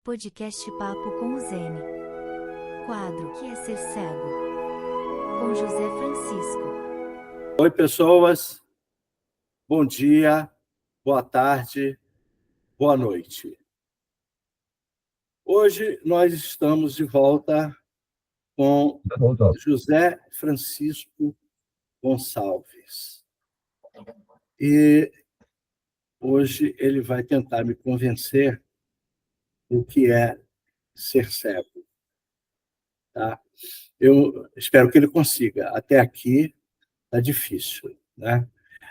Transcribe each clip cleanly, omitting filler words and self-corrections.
Podcast Papo com o Zene. Quadro Que é Ser Cego? Com José Francisco. Oi, pessoas. Bom dia, boa tarde, boa noite. Hoje nós estamos de volta com José Francisco Gonçalves. E hoje ele vai tentar me convencer do que é ser cego. Tá? Eu espero que ele consiga. Até aqui está difícil, né?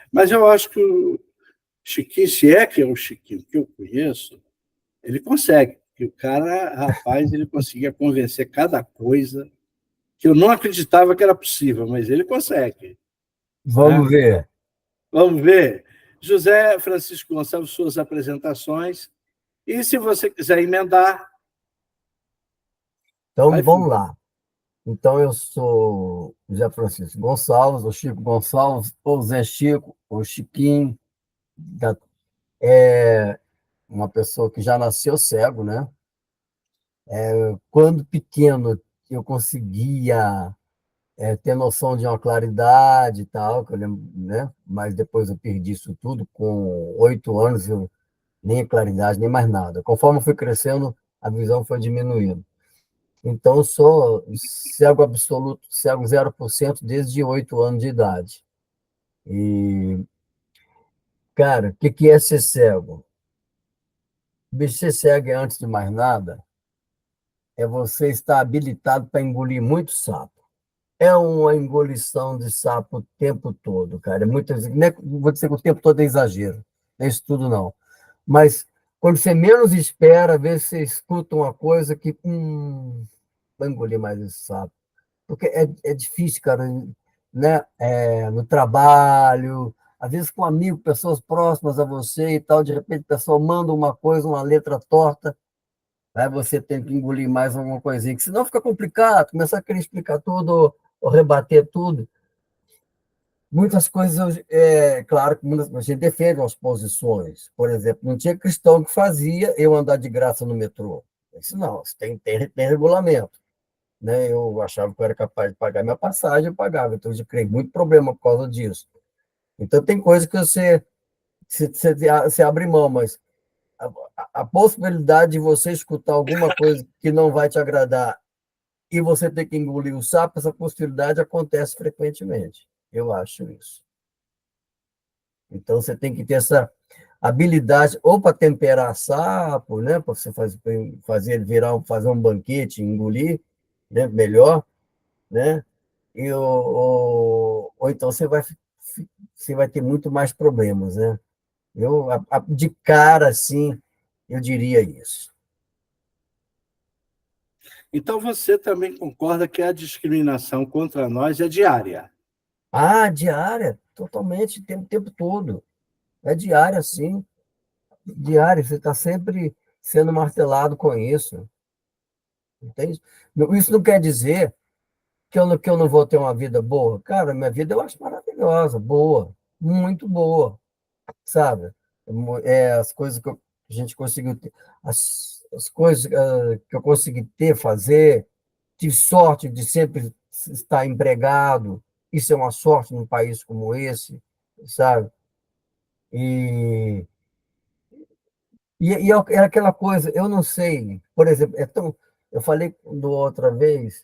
Mas eu acho que o Chiquinho, se é que é o Chiquinho que eu conheço, ele consegue. Que o cara, rapaz, ele conseguia convencer cada coisa que eu não acreditava que era possível, mas ele consegue. Né? Vamos ver. Vamos ver. José Francisco Gonçalves, suas apresentações. E se você quiser emendar, Então, vai vamos fundo. lá. Então, eu sou José Francisco Gonçalves, ou Chico Gonçalves, ou Zé Chico, ou Chiquinho. É uma pessoa que já nasceu cego, né? Quando pequeno, eu conseguia ter noção de uma claridade e tal, que eu lembro, né? Mas depois eu perdi isso tudo. Com 8 anos, eu nem claridade, nem mais nada. Conforme eu fui crescendo, a visão foi diminuindo. Então, eu sou cego absoluto, cego 0% desde 8 anos de idade. E, cara, o que é ser cego? Bicho, ser cego é, antes de mais nada, é você estar habilitado para engolir muito sapo. É uma engolição de sapo o tempo todo, cara. Não vou dizer que o tempo todo é exagero, não é isso tudo, não. Mas quando você menos espera, às vezes você escuta uma coisa que, vai engolir mais esse sapo. Porque é difícil, cara, né? No trabalho, às vezes com amigos, pessoas próximas a você e tal, de repente a pessoa manda uma coisa, uma letra torta, aí você tem que engolir mais alguma coisinha, que senão fica complicado, começar a querer explicar tudo, ou rebater tudo. Muitas coisas, claro que a gente defende umas posições. Por exemplo, não tinha cristão que fazia eu andar de graça no metrô. Isso não, isso tem regulamento, né? Eu achava que eu era capaz de pagar minha passagem, eu pagava. Então, eu criei muito problema por causa disso. Então, tem coisa que você abre mão, mas a possibilidade de você escutar alguma coisa que não vai te agradar e você ter que engolir o sapo, essa possibilidade acontece frequentemente. Eu acho isso. Então, você tem que ter essa habilidade ou para temperar sapo, né? Para você fazer ele fazer um banquete, engolir, né? Melhor, né? Ou então você vai ter muito mais problemas, né? De cara, assim, eu diria isso. Então você também concorda que a discriminação contra nós é diária? Ah, diária, totalmente, o tempo todo. É diária, sim, diária. Você está sempre sendo martelado com isso, entende? Isso não quer dizer que eu não vou ter uma vida boa. Cara, minha vida eu acho maravilhosa, boa, muito boa, sabe? As coisas que a gente conseguiu ter, as coisas que eu consegui ter, fazer, tive sorte de sempre estar empregado, isso é uma sorte num país como esse, sabe? E, é aquela coisa, eu não sei, por exemplo, eu falei da outra vez,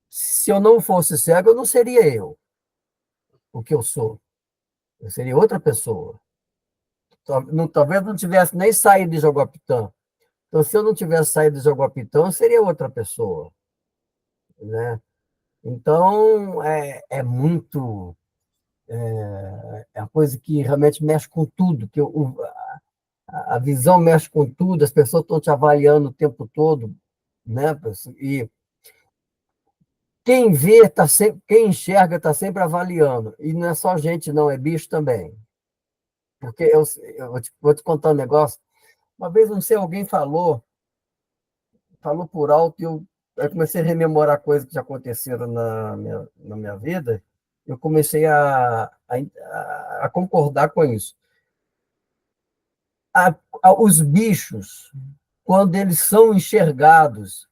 se eu não fosse cego, eu não seria eu, o que eu sou, eu seria outra pessoa. Talvez não tivesse nem saído de Jaguapitã. Então, se eu não tivesse saído de Jaguapitã, eu seria outra pessoa, né? Então, é uma coisa que realmente mexe com tudo, a visão mexe com tudo, as pessoas estão te avaliando o tempo todo, né? E quem vê, quem enxerga está sempre avaliando. E não é só gente, não, é bicho também. Porque eu vou te contar um negócio. Uma vez, não sei, alguém falou por alto, e eu comecei a rememorar coisas que já aconteceram na minha vida, eu comecei a concordar com isso. Os bichos, quando eles são enxergados,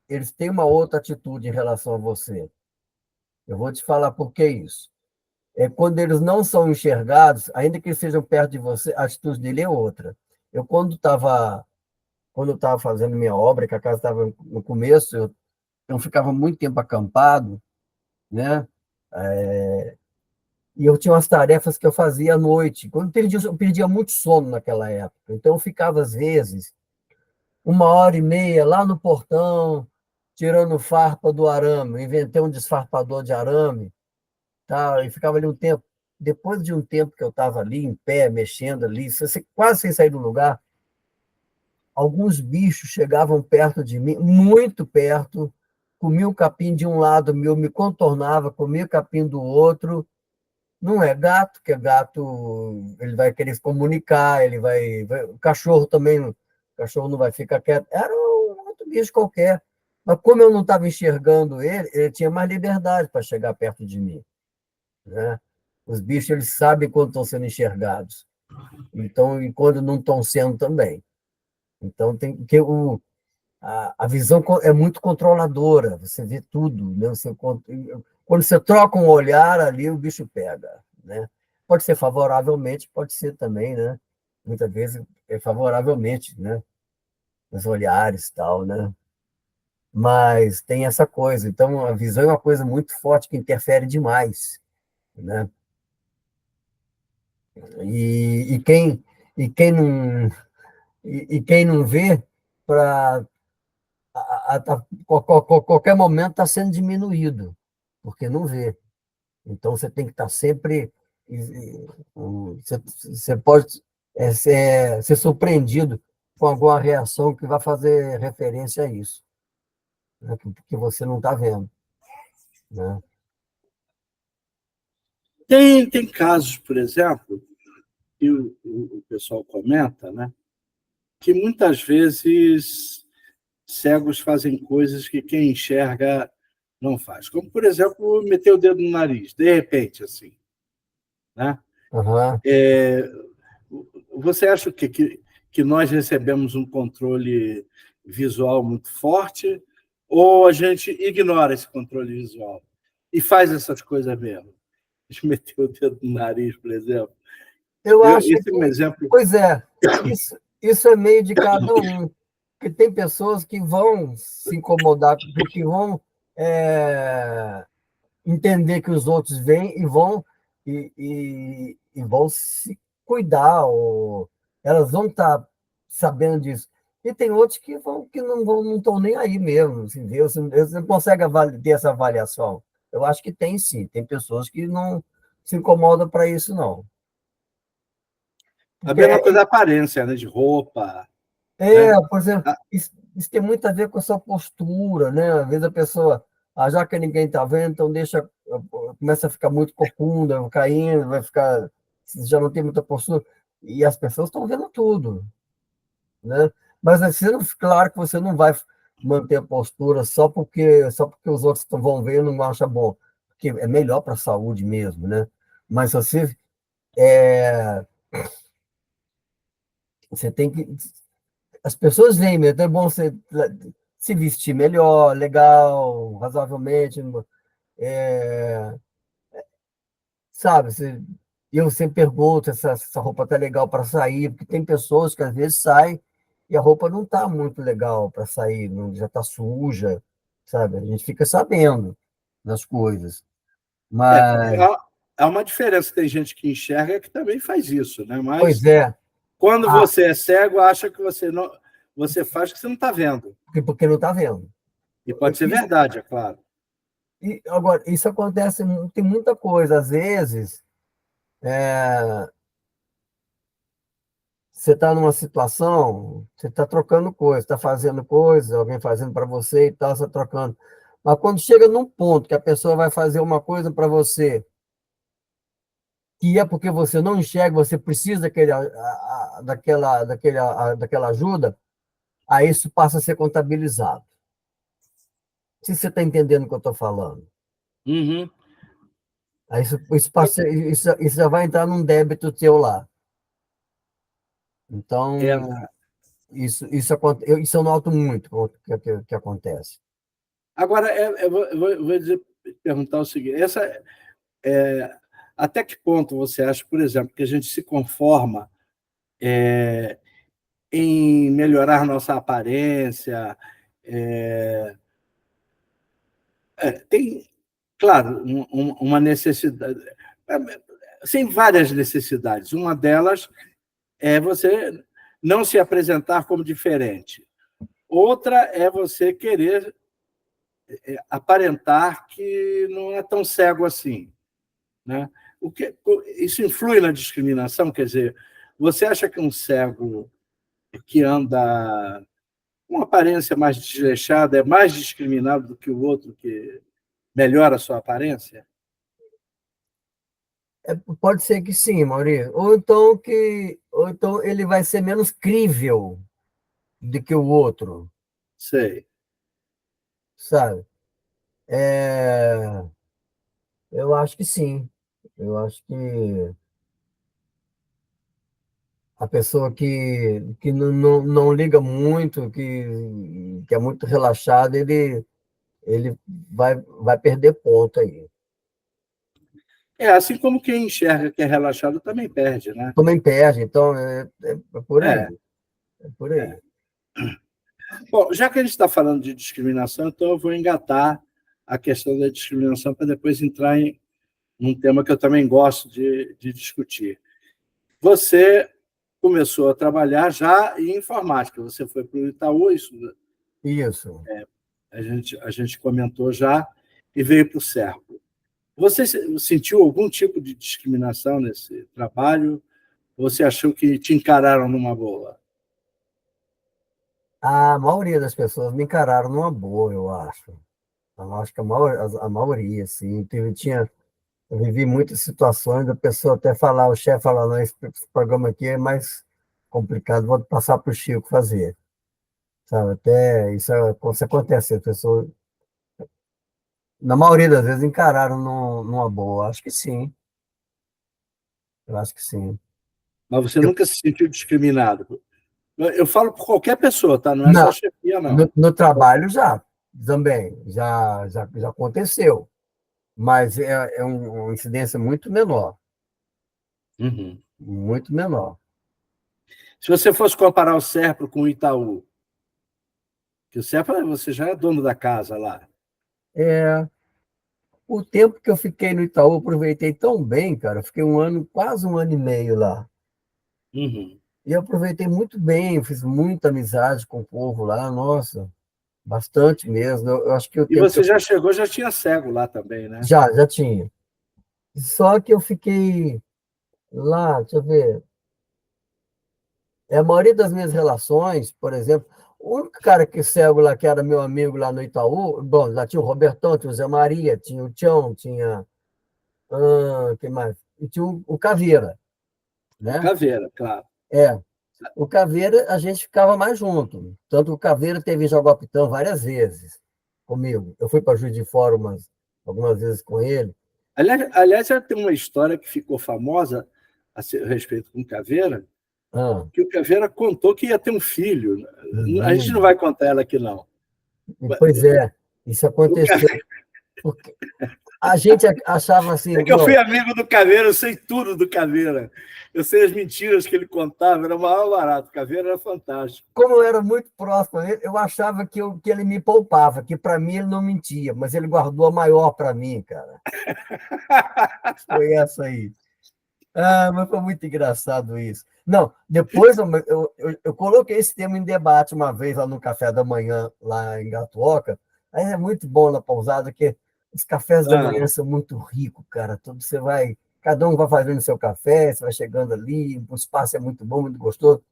eles têm uma outra atitude em relação a você. Eu vou te falar por que isso. Quando eles não são enxergados, ainda que eles sejam perto de você, a atitude dele é outra. Eu, quando eu estava fazendo minha obra, que a casa estava no começo, eu ficava muito tempo acampado, né? E eu tinha umas tarefas que eu fazia à noite. Eu perdia muito sono naquela época. Então, eu ficava, às vezes, 1h30 lá no portão, tirando farpa do arame. Eu inventei um desfarpador de arame, tá? E ficava ali um tempo. Depois de um tempo que eu estava ali, em pé, mexendo ali, quase sem sair do lugar, alguns bichos chegavam perto de mim, muito perto, comia o capim de um lado meu, me contornava, comia o capim do outro. Não é gato, que é gato, ele vai querer se comunicar, o cachorro também, o cachorro não vai ficar quieto. Era um outro bicho qualquer. Mas como eu não estava enxergando ele tinha mais liberdade para chegar perto de mim, né? Os bichos, eles sabem quando estão sendo enxergados. Então, e quando não estão sendo também. Então, tem que a visão é muito controladora, você vê tudo, né? Quando você troca um olhar ali, o bicho pega, né? Pode ser favoravelmente, pode ser também, né? Muitas vezes é favoravelmente, né? Os olhares e tal, né? Mas tem essa coisa. Então, a visão é uma coisa muito forte que interfere demais, né? E, e quem e quem não quem não vê para qualquer momento está sendo diminuído, porque não vê. Então, você tem que estar sempre. Você pode ser surpreendido com alguma reação que vai fazer referência a isso, né? Que você não está vendo. Né? Tem casos, por exemplo, que o pessoal comenta, né, que muitas vezes cegos fazem coisas que quem enxerga não faz. Como, por exemplo, meter o dedo no nariz, de repente, assim. Né? Uhum. Você acha que nós recebemos um controle visual muito forte ou a gente ignora esse controle visual e faz essas coisas mesmo? De meter o dedo no nariz, por exemplo. Eu acho Esse é um que, exemplo. pois é, isso é meio de cada um. Porque tem pessoas que vão se incomodar, que vão entender que os outros vêm e vão se cuidar, ou elas vão estar sabendo disso. E tem outros que não estão nem aí mesmo, assim, vê, você não consegue ter essa avaliação. Eu acho que tem sim, tem pessoas que não se incomodam para isso, não. A Porque mesma coisa da aparência, né? De roupa. É, Né? por exemplo, isso tem muito a ver com a sua postura, né? Às vezes a pessoa, já que ninguém está vendo, então começa a ficar muito corcunda, vai caindo, vai ficar, já não tem muita postura, e as pessoas estão vendo tudo, né? Mas assim, claro que você não vai manter a postura só porque os outros vão ver e não acham bom, porque é melhor para a saúde mesmo, né? Mas você tem que as pessoas veem mesmo, é bom você se vestir melhor, legal, razoavelmente, é, sabe? Eu sempre pergunto se essa roupa está legal para sair, porque tem pessoas que às vezes saem e a roupa não está muito legal para sair, já está suja, sabe? A gente fica sabendo das coisas. Mas, Há uma diferença. Tem gente que enxerga que também faz isso, né? pois Mas é, quando você é cego, acha que você faz que você não está vendo. porque não está vendo. E pode ser verdade, é claro. Agora, isso acontece, tem muita coisa, às vezes. Você está numa situação, você está trocando coisa, está fazendo coisa, alguém fazendo para você e tal, você está trocando. Mas quando chega num ponto que a pessoa vai fazer uma coisa para você, que é porque você não enxerga, você precisa daquela ajuda, aí isso passa a ser contabilizado. Se você está entendendo o que eu estou falando. Uhum. Aí isso já vai entrar num débito teu lá. É, Então, Isso eu noto muito que acontece. Agora, perguntar o seguinte: até que ponto você acha, por exemplo, que a gente se conforma em melhorar nossa aparência? Tem, claro, uma necessidade. Tem várias necessidades. Uma delas é você não se apresentar como diferente. Outra é você querer aparentar que não é tão cego assim, né? Isso influi na discriminação? Quer dizer, você acha que um cego que anda com uma aparência mais desleixada é mais discriminado do que o outro que melhora a sua aparência? Pode ser que sim, Maurício. Ou então ele vai ser menos crível do que o outro, Sei. sabe? É, eu acho que sim. Eu acho que a pessoa que não liga muito, que é muito relaxada, ele vai perder ponto aí. Assim como quem enxerga que é relaxado também perde, né? Também perde, então é por aí. É. É por aí. Bom, já que a gente está falando de discriminação, então eu vou engatar a questão da discriminação para depois entrar em um tema que eu também gosto de discutir. Você começou a trabalhar já em informática, você foi para o Itaú, Isso. a gente comentou já, e veio para o Serco. Você sentiu algum tipo de discriminação nesse trabalho? Ou você achou que te encararam numa boa? A maioria das pessoas me encararam numa boa, eu acho. Eu acho que a maioria, assim. Eu vivi muitas situações da pessoa até falar, o chefe falar, não, esse programa aqui é mais complicado, vou passar para o Chico fazer. Sabe? Até isso acontece, as pessoas, na maioria das vezes, encararam numa boa. Acho que sim. Eu acho que sim. Mas você nunca se sentiu discriminado? Eu falo por qualquer pessoa, tá? Não é Não, só chefia, não. no trabalho já, também, já aconteceu, mas é uma incidência muito menor, Uhum. muito menor. Se você fosse comparar o Serpro com o Itaú, que o Serpro você já é dono da casa lá. É, o tempo que eu fiquei no Itaú, eu aproveitei tão bem, cara, eu fiquei quase um ano e meio lá, Uhum. e eu aproveitei muito bem, eu fiz muita amizade com o povo lá, nossa, bastante mesmo, eu acho que o E tempo que você já chegou, já tinha cego lá também, né? já tinha, só que eu fiquei lá, deixa eu ver. A maioria das minhas relações, por exemplo, o único cara que cego lá, que era meu amigo lá no Itaú, bom, lá tinha o Robertão, tinha o Zé Maria, tinha o Tião, tinha. Quem mais? E tinha o Caveira, O né? Caveira, claro. É. O Caveira, a gente ficava mais junto. Tanto que o Caveira teve em Jaguapitã várias vezes comigo. Eu fui para Juiz de Fora algumas vezes com ele. Aliás, já tem uma história que ficou famosa a respeito com o Caveira, Ah, que o Caveira contou que ia ter um filho. A gente não menino. vai contar ela aqui, não. Pois é, isso aconteceu. Porque a gente achava assim, É que eu não, fui amigo do Caveira, eu sei tudo do Caveira. Eu sei as mentiras que ele contava, era o maior barato. O Caveira era fantástico. como eu era muito próximo a ele, eu achava que ele me poupava, que para mim ele não mentia, mas ele guardou a maior para mim, cara. Foi essa aí. Mas foi muito engraçado isso. Não, depois eu coloquei esse tema em debate uma vez lá no café da manhã, lá em Gatuoca. Aí é muito bom na pousada, que os cafés da Ah, manhã são muito ricos, cara. Cada um vai fazendo seu café, você vai chegando ali, o espaço é muito bom, muito gostoso.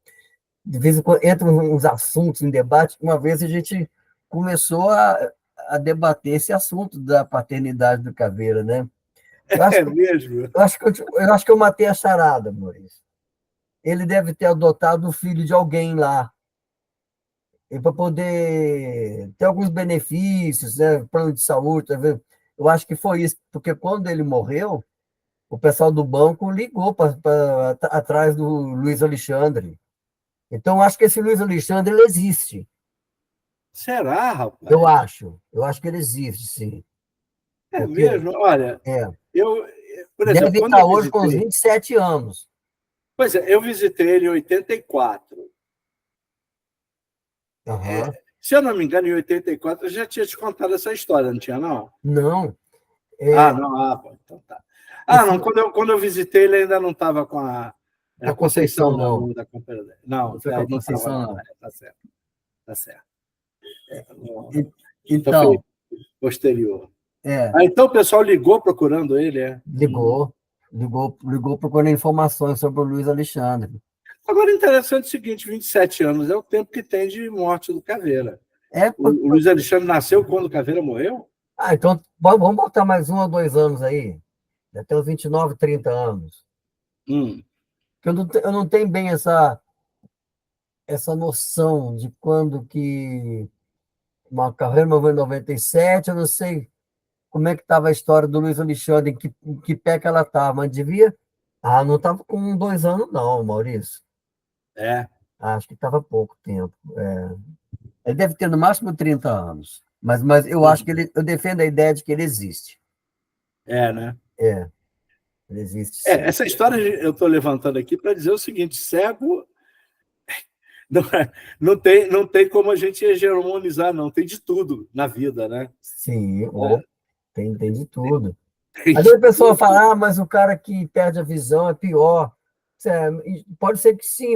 De vez em quando entram uns assuntos em debate. Uma vez a gente começou a debater esse assunto da paternidade do Caveira, né? Eu acho, é mesmo? eu acho que eu matei a charada, Maurício. Ele deve ter adotado o filho de alguém lá, para poder ter alguns benefícios, né? Plano de saúde, tá vendo? Eu acho que foi isso, porque quando ele morreu, o pessoal do banco ligou atrás do Luiz Alexandre. Então, eu acho que esse Luiz Alexandre, ele existe. Será, rapaz? Eu acho. Eu acho que ele existe, sim. É Porque, mesmo? Olha, é, eu, por exemplo, deve quando estar eu hoje com uns visitei... 27 anos. Pois é, eu visitei ele em 84. Aham. Se eu não me engano, em 84, eu já tinha te contado essa história, não tinha, não? Não, Ah, não, pô, então tá. Ah, não, esse, quando eu visitei, ele ainda não estava com a... a Era Conceição, Conceição, né, o não. nome da companhia. Não, Não foi com a não estava, Conceição, não. não. Tá certo, tá certo. E- Então foi Então, posterior. é, Ah, então o pessoal ligou procurando ele, é? ligou procurando informações sobre o Luiz Alexandre. Agora, interessante é o seguinte, 27 anos é o tempo que tem de morte do Caveira. É, O Luiz Alexandre nasceu quando o Caveira morreu? então vamos botar mais 1 ou 2 anos aí. Até os 29, 30 anos. Hum. Porque eu não tenho bem essa noção de quando que uma carreira morreu em 97, eu não sei como é que estava a história do Luiz Alexandre, em que pé que ela estava, mas devia. Ah, não estava com 2 anos, não, Maurício. É, Acho que estava pouco tempo. Ele deve ter no máximo 30 anos. Mas eu acho que eu defendo a ideia de que ele existe. né? É, ele existe sim. Essa história eu estou levantando aqui para dizer o seguinte: cego não, não tem como a gente hegemonizar, não. Tem de tudo na vida, né? Sim, tem de tudo. Tem Às de vezes a pessoa tudo. fala, mas o cara que perde a visão é pior. Pode ser que sim,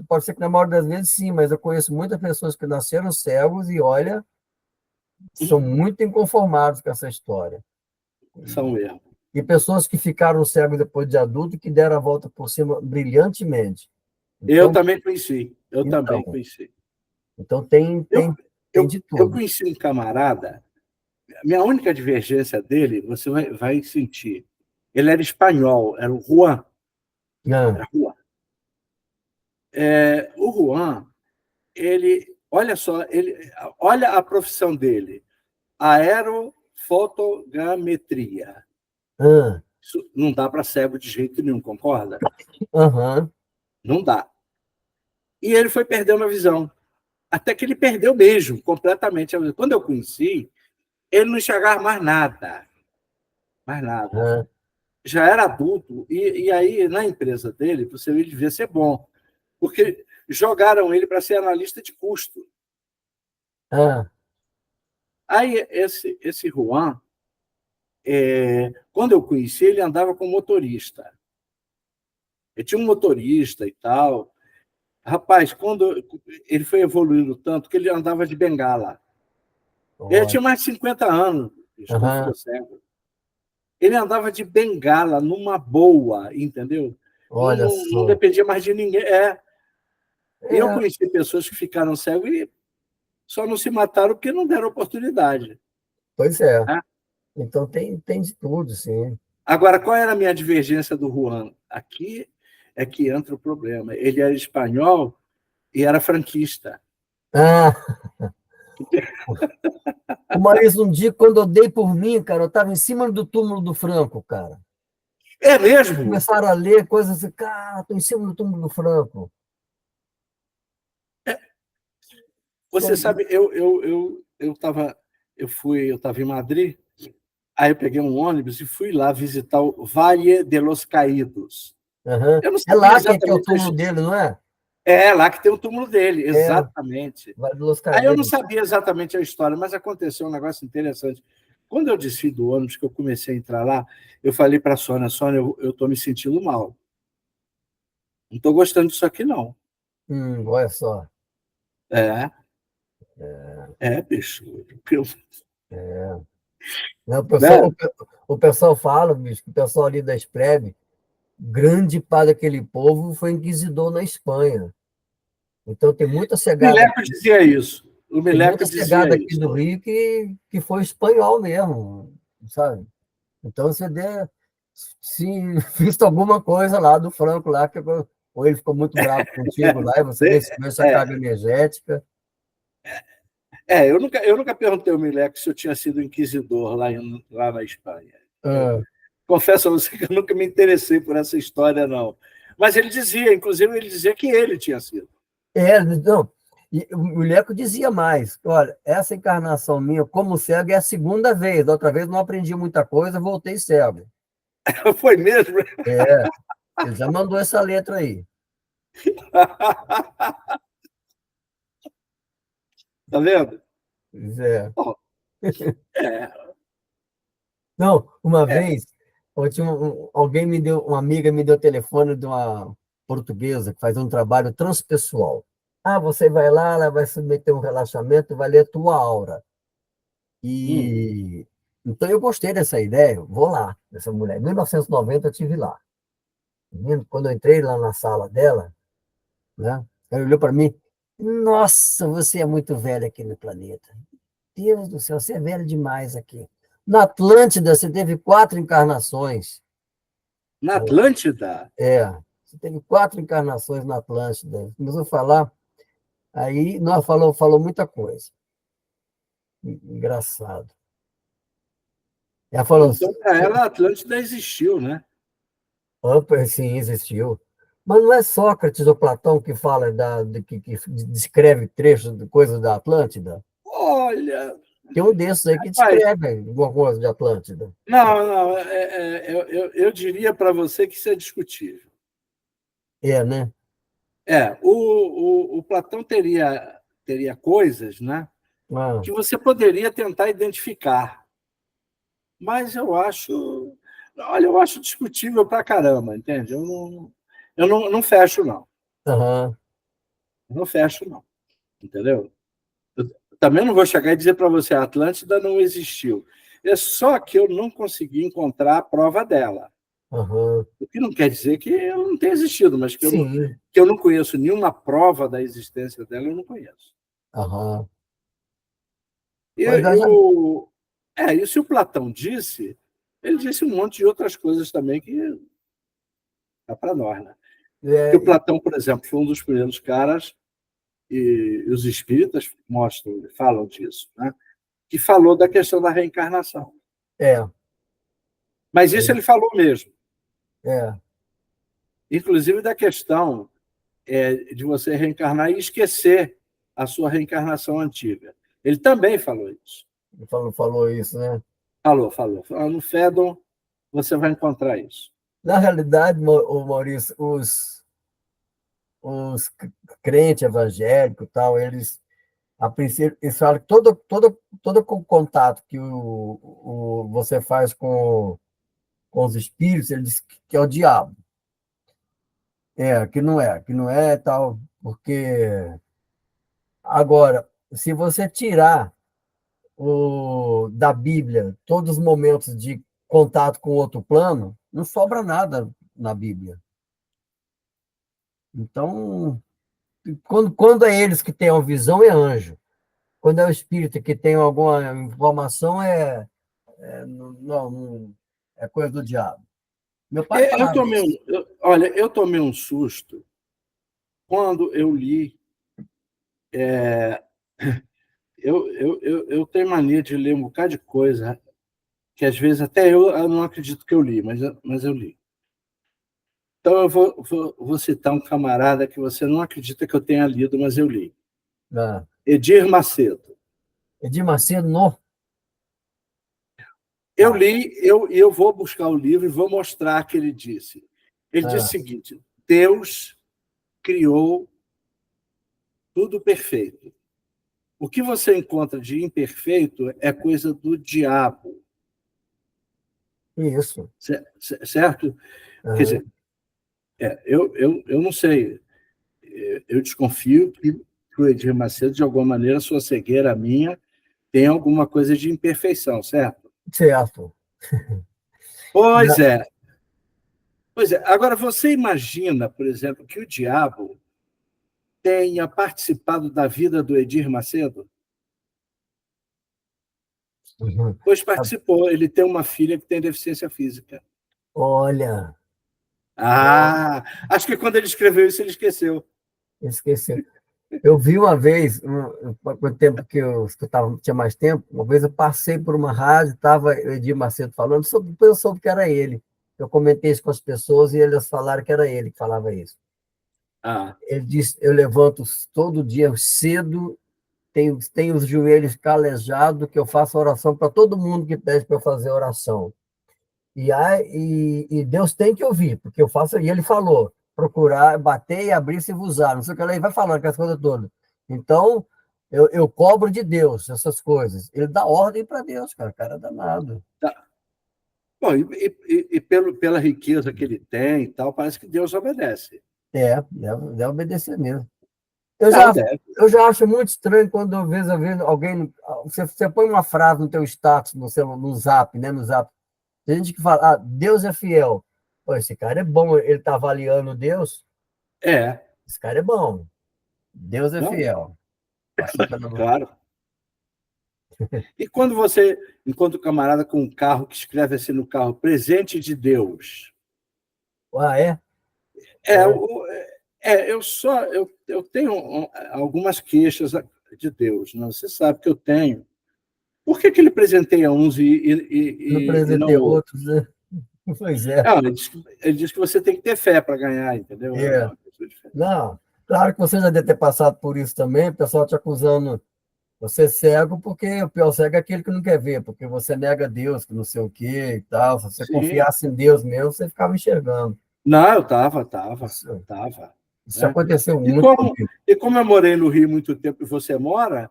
pode ser que na maioria das vezes sim, mas eu conheço muitas pessoas que nasceram cegos e, olha, são muito inconformados com essa história. São mesmo. E pessoas que ficaram cegos depois de adulto que deram a volta por cima brilhantemente. Eu Então, também conheci. Eu também então, conheci. então tem de Eu tudo. conheci um camarada. Minha única divergência dele, você vai sentir. Ele era espanhol, era o Juan. Ah, Era Juan. O Juan, olha só, olha a profissão dele. Aerofotogrametria. ah, Isso não dá para cego de jeito nenhum, concorda? aham, Não dá. E ele foi perdendo a visão. Até que ele perdeu mesmo, completamente a visão. Quando eu conheci, ele não enxergava mais nada. Mais nada. ah, Já era adulto, e aí, na empresa dele, você ele devia ser bom, porque jogaram ele para ser analista de custo. ah, Aí, esse Juan, quando eu conheci, ele andava com motorista. Ele tinha um motorista e tal. Rapaz, quando ele foi evoluindo tanto que ele andava de bengala. Ele olha, tinha mais de 50 anos, bicho, quando aham, ficou cego. Ele andava de bengala numa boa, entendeu? Não, olha não só. dependia mais de ninguém. E eu É, conheci pessoas que ficaram cegos e só não se mataram porque não deram oportunidade. pois é. Né? Então tem de tudo, sim. Agora, qual era a minha divergência do Juan? Aqui é que entra o problema. Ele era espanhol e era franquista. Ah, o Maurício, um dia, quando eu dei por mim, cara, eu estava em cima do túmulo do Franco, cara. É mesmo? Começaram a ler coisas assim, cara, estou em cima do túmulo do Franco. Você sabe, eu estava em Madrid, aí eu peguei um ônibus e fui lá visitar o Valle de los Caídos. Uhum. Eu não É sabia lá que é o exatamente. túmulo dele, não é? Lá que tem o túmulo dele, É, exatamente. Vale dos Aí eu não Caídos. sabia exatamente a história, mas aconteceu um negócio interessante. Quando eu desci do ônibus, que eu comecei a entrar lá, eu falei para a Sônia, eu estou me sentindo mal. Não estou gostando disso aqui, não. Olha só. É, É, bicho. é. Não, Né? o pessoal fala, bicho, que o pessoal ali da Espreme, grande parte daquele povo foi inquisidor na Espanha. Então O Mileco dizia isso. O tem Mileco muita dizia chegada aqui isso. do Rio que foi espanhol mesmo, sabe? Então você se visto alguma coisa lá do Franco lá, ou ele ficou muito bravo contigo lá, e você recebeu essa É, carga energética. eu nunca perguntei ao Mileco se eu tinha sido inquisidor lá na Espanha. Ah, Confesso a você que eu nunca me interessei por essa história, não. Mas ele dizia, inclusive, ele dizia que ele tinha sido. Não. E o Leco dizia mais, olha, essa encarnação minha como cego é a segunda vez, da outra vez não aprendi muita coisa, voltei cego. Foi mesmo? Ele já mandou essa letra aí. Tá vendo? Pois é. Bom, é, Não, uma é. vez, alguém me deu, uma amiga me deu o telefone de uma portuguesa que faz um trabalho transpessoal. Ah, você vai lá, ela vai submeter um relaxamento, vai ler tua aura. Hum, E então eu gostei dessa ideia, vou lá, dessa mulher. Em 1990 eu estive lá. Quando eu entrei lá na sala dela, né, ela olhou para mim, nossa, você é muito velha aqui no planeta. Deus do céu, você é velho demais aqui. Na Atlântida, você teve 4 encarnações. na Atlântida? É, você teve 4 encarnações na Atlântida. Começou a falar, aí nós falou muita coisa. Engraçado. Ela falou, Então, para ela, a Atlântida existiu, né? opa, sim, existiu. Mas não é Sócrates ou Platão que fala que descreve trechos de coisas da Atlântida? Olha, Tem um desses aí que rapaz, descreve alguma coisa de Atlântida. não, eu diria para você que isso é discutível. É, né? O Platão teria coisas, né, Ah, que você poderia tentar identificar, mas eu acho discutível para caramba, entende? Eu não fecho, não. aham, Eu não fecho, não, entendeu? Eu também não vou chegar e dizer para você a Atlântida não existiu. É só que eu não consegui encontrar a prova dela. aham. O que não quer dizer que ela não tenha existido, mas Sim, que eu não conheço nenhuma prova da existência dela, eu não conheço. aham. Eu, Pois é, eu, e se o Platão disse, ele disse um monte de outras coisas também que dá para nós, né? Que o é, Platão, por exemplo, foi um dos primeiros caras, e os espíritas mostram, falam disso, né? Que falou da questão da reencarnação. é, Mas isso ele falou mesmo. é. Inclusive da questão de você reencarnar e esquecer a sua reencarnação antiga. Ele também falou isso. Falou isso, né? Falou. No Fédon você vai encontrar isso. Na realidade, ô Maurício, os crentes evangélicos, tal, eles, a princípio, eles falam que todo contato que você faz com os espíritos, ele diz que é o diabo. Que não é tal, porque agora, se você tirar da Bíblia todos os momentos de contato com outro plano, não sobra nada na Bíblia. Então, quando é eles que têm a visão, é anjo. Quando é o espírito que tem alguma informação, não, é coisa do diabo. Meu pai falava isso. Olha, eu tomei um susto quando eu li. Eu tenho mania de ler um bocado de coisa que às vezes até eu não acredito que eu li, mas eu li. Então eu vou citar um camarada que você não acredita que eu tenha lido, mas eu li. Ah, Edir Macedo. Edir Macedo, não. Eu Tá. li, eu vou buscar o livro e vou mostrar que ele disse. Ele disse o Ah, seguinte: Deus criou tudo perfeito. O que você encontra de imperfeito é coisa do diabo, isso. certo? Quer Aham. dizer, eu não sei, eu desconfio que o Edir Macedo, de alguma maneira, sua cegueira minha, tem alguma coisa de imperfeição, certo? Certo. Pois Na- é. Pois é. Agora, você imagina, por exemplo, que o diabo tenha participado da vida do Edir Macedo? Uhum. Pois participou. Ele tem uma filha que tem deficiência física. Olha, Acho que quando ele escreveu isso, ele esqueceu. esqueci. Eu vi uma vez, com o tempo que eu tinha mais tempo, uma vez eu passei por uma rádio, estava o Edir Macedo falando, depois eu soube que era ele. Eu comentei isso com as pessoas e eles falaram que era ele que falava isso. Ah, Ele diz, eu levanto todo dia cedo, tenho os joelhos calejados, que eu faço oração para todo mundo que pede para eu fazer oração. E Deus tem que ouvir, porque eu faço, e ele falou, procurar, bater e abrir se vos não sei o que lá, ele vai falando com as coisas todas. Então, eu cobro de Deus essas coisas. Ele dá ordem para Deus, cara, o cara é danado. tá. Bom, pela riqueza que ele tem e tal, parece que Deus obedece. Deve obedecer mesmo. Eu Não, já, deve. eu já acho muito estranho quando às vezes eu vejo alguém. Você põe uma frase no teu status, no Zap, né? No Zap. Tem gente que fala, Deus é fiel. Pô, esse cara é bom, ele está avaliando Deus. É, Esse cara é bom. Deus é não, fiel. Passou pela mão. claro. E quando você encontra um camarada com um carro que escreve assim no carro, presente de Deus. É? É, eu tenho algumas queixas de Deus, né? Você sabe que eu tenho. Por que ele presenteia uns Não e não presentei outros? outros, né? Pois é. Não, ele diz que você tem que ter fé para ganhar, entendeu? É É. uma pessoa de fé. Não, claro que você já deve ter passado por isso também, o pessoal te acusando. Você é cego porque o pior cego é aquele que não quer ver, porque você nega Deus, que não sei o quê e tal. Se você Sim. confiasse em Deus mesmo, você ficava enxergando. Não, eu estava, Isso, isso já né? aconteceu E muito como, comigo. e como eu morei no Rio muito tempo e você mora,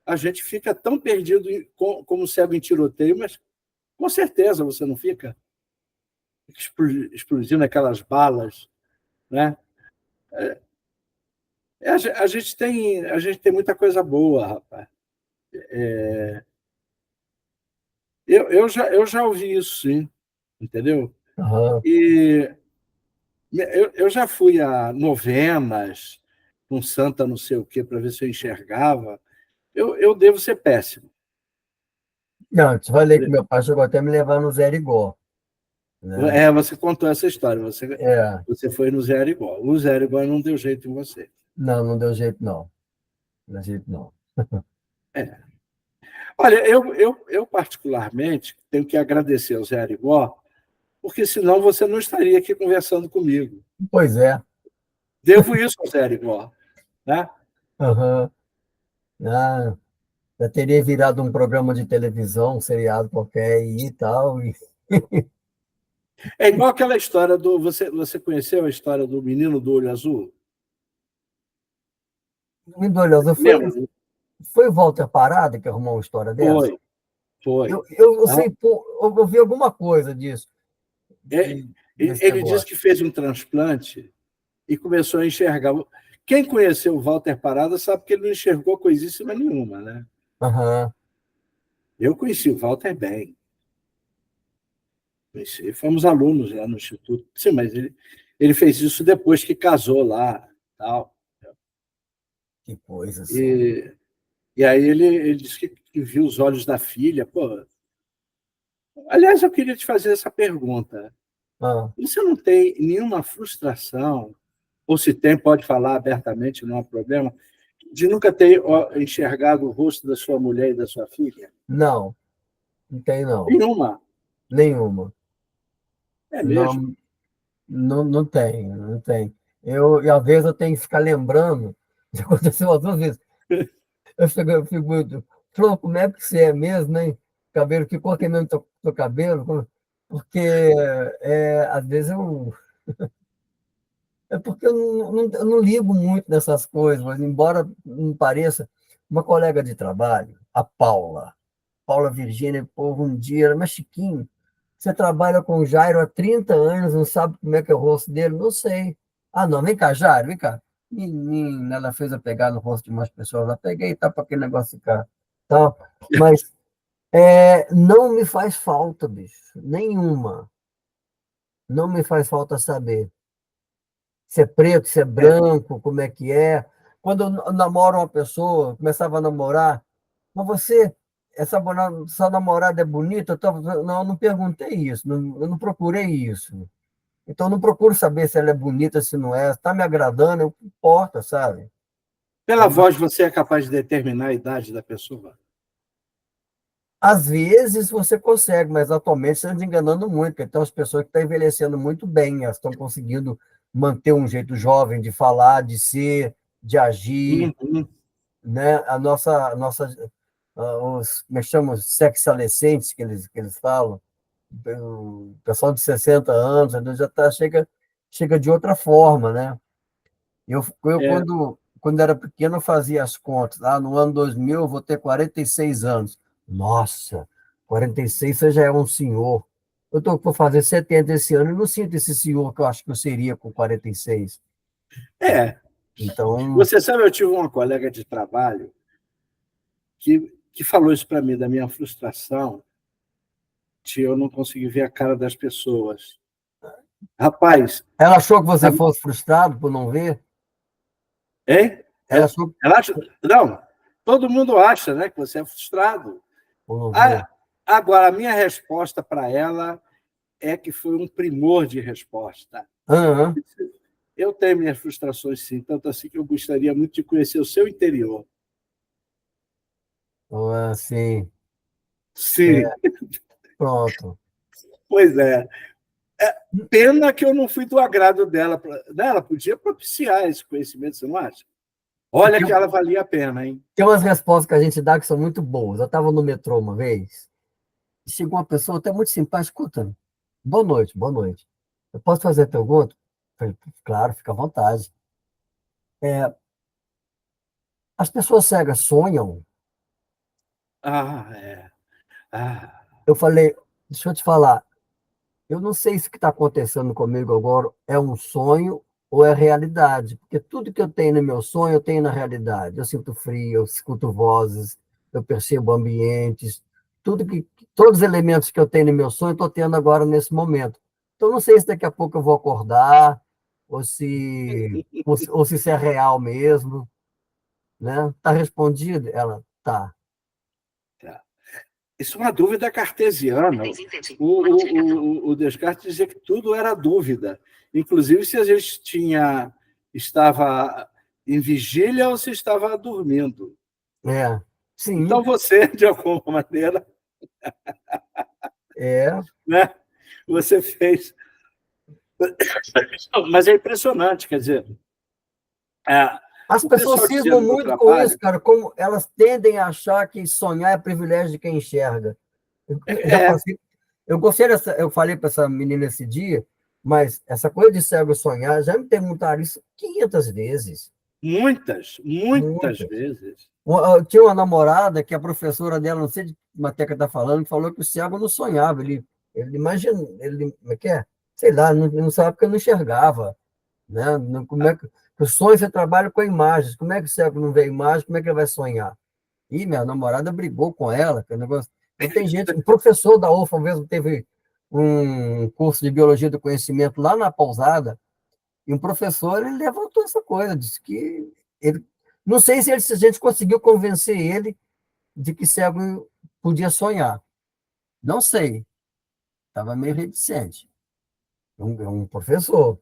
a gente fica tão perdido como cego em tiroteio, mas com certeza você não fica explodindo aquelas balas, né? A gente tem muita coisa boa, rapaz. Eu já ouvi isso, sim, entendeu? Aham. E eu já fui a novenas com santa não sei o quê para ver se eu enxergava. Eu devo ser péssimo. Não, te falei que meu pai chegou até a me levar no Zé Igó, né? Você contou essa história. Você, É, você foi no Zé Igual. O Zé Igual não deu jeito em você. não, não deu jeito, não. Não deu jeito, não. É. Olha, eu particularmente tenho que agradecer ao Zé Arigó, porque senão você não estaria aqui conversando comigo. Pois é. Devo isso ao Zé Arigó, né? Aham. Ah, já teria virado um programa de televisão, um seriado qualquer aí e tal. É igual aquela história do. Você conheceu a história do menino do olho azul? Me olhando, Lembra? foi o Walter Parada que arrumou uma história dessa? Foi, foi. Eu Tá? sei, pô, eu vi alguma coisa disso, É, desse ele disse negócio. que fez um transplante e começou a enxergar. Quem conheceu o Walter Parada sabe que ele não enxergou coisíssima nenhuma, né? Aham, Eu conheci o Walter bem. Conheci, fomos alunos lá no Instituto. Sim, mas ele fez isso depois que casou lá. Tal. que coisa só. E aí ele disse que viu os olhos da filha. Pô, aliás, eu queria te fazer essa pergunta. Ah, Você não tem nenhuma frustração, ou se tem, pode falar abertamente, não há problema, de nunca ter enxergado o rosto da sua mulher e da sua filha? não, não tem não. Nenhuma. Nenhuma. É mesmo. Não, não, não tem, não tem. E às vezes eu tenho que ficar lembrando, já aconteceu as duas vezes. Eu fico muito. Flor, como é que você é mesmo, hein? Cabelo, que cor que é mesmo teu cabelo? Porque às vezes eu. É porque eu não ligo muito nessas coisas, mas embora não pareça, uma colega de trabalho, a Paula Virgínia, povo, um dia, mas Chiquinho, você trabalha com o Jairo há 30 anos, não sabe como é que é o rosto dele? Não sei. Ah, não, vem cá, Jairo, vem cá. Menina, ela fez eu pegar no rosto de umas pessoas lá, peguei e tá para aquele negócio ficar. Tá? Mas não me faz falta, bicho, nenhuma. Não me faz falta saber se é preto, se é É. branco, como é que é. Quando eu namoro uma pessoa, começava a namorar, mas essa namorada é bonita? Não, eu não perguntei isso, eu não procurei isso. Então, eu não procuro saber se ela é bonita, se não é. Está me agradando, não importa, sabe? Pela voz, você é capaz de determinar a idade da pessoa? Às vezes você consegue, mas atualmente estão te enganando muito, porque tem as pessoas que estão envelhecendo muito bem, elas estão conseguindo manter um jeito jovem de falar, de ser, de agir, Uhum. né? Como é que chama? Sexalescentes, que eles falam, o pessoal de 60 anos já chega de outra forma, né? Eu É, quando era pequeno, eu fazia as contas. No ano 2000 eu vou ter 46 anos. Nossa, 46 você já é um senhor. Eu estou por fazer 70 esse ano e não sinto esse senhor que eu acho que eu seria com 46. é. Então, Você sabe, eu tive uma colega de trabalho que falou isso para mim, da minha frustração, de eu não conseguir ver a cara das pessoas. Rapaz, ela achou que você a- fosse frustrado por não ver? hein? Ela achou Ela acha, não, todo mundo acha, né, que você é frustrado. por não ver? Ah, agora, a minha resposta para ela é que foi um primor de resposta. Aham. Eu tenho minhas frustrações, sim, tanto assim que eu gostaria muito de conhecer o seu interior. Assim, Sim, pronto. pois é. Pena que eu não fui do agrado dela. Ela podia propiciar esse conhecimento, você não acha? E Olha que ela valia a pena, hein? tem umas respostas que a gente dá que são muito boas. Eu estava no metrô uma vez, e chegou uma pessoa até muito simpática, escutando. Boa noite, boa noite. Eu posso fazer a pergunta? Falei, claro, fica à vontade. É, as pessoas cegas sonham? Ah, é. Ah, Eu falei, deixa eu te falar, eu não sei se o que está acontecendo comigo agora é um sonho ou é realidade, porque tudo que eu tenho no meu sonho, eu tenho na realidade. Eu sinto frio, eu escuto vozes, eu percebo ambientes, todos os elementos que eu tenho no meu sonho, eu estou tendo agora nesse momento. Então, não sei se daqui a pouco eu vou acordar, ou se isso é real mesmo, né? Tá respondido? Ela, tá. tá. Isso é uma dúvida cartesiana. O Descartes dizia que tudo era dúvida, inclusive se a gente estava em vigília ou se estava dormindo. É, sim, Então você, de alguma maneira, é. né, você fez. Mas é impressionante, quer dizer, é, As o pessoas pessoal dizia cismam no meu muito com isso, trabalho, cara, como elas tendem a achar que sonhar é privilégio de quem enxerga. Eu já é, passei, eu gostei dessa, eu falei para essa menina esse dia, mas essa coisa de cego sonhar, já me perguntaram isso 500 vezes, muitas muitas. vezes. Eu tinha uma namorada que a professora dela, não sei de que matéria que está falando, falou que o cego não sonhava, ele imagina, ele, como é que é? Sei lá, não sabe porque não enxergava, né? Como é que, o sonho você trabalha com imagens, como é que o cego não vê imagem, como é que ele vai sonhar? E minha namorada brigou com ela, que é um negócio. Então, tem gente, um professor da UFA mesmo teve um curso de biologia do conhecimento lá na pousada, e um professor ele levantou essa coisa, disse que ele, não sei se a gente conseguiu convencer ele de que cego podia sonhar. Não sei, estava meio reticente. Um professor.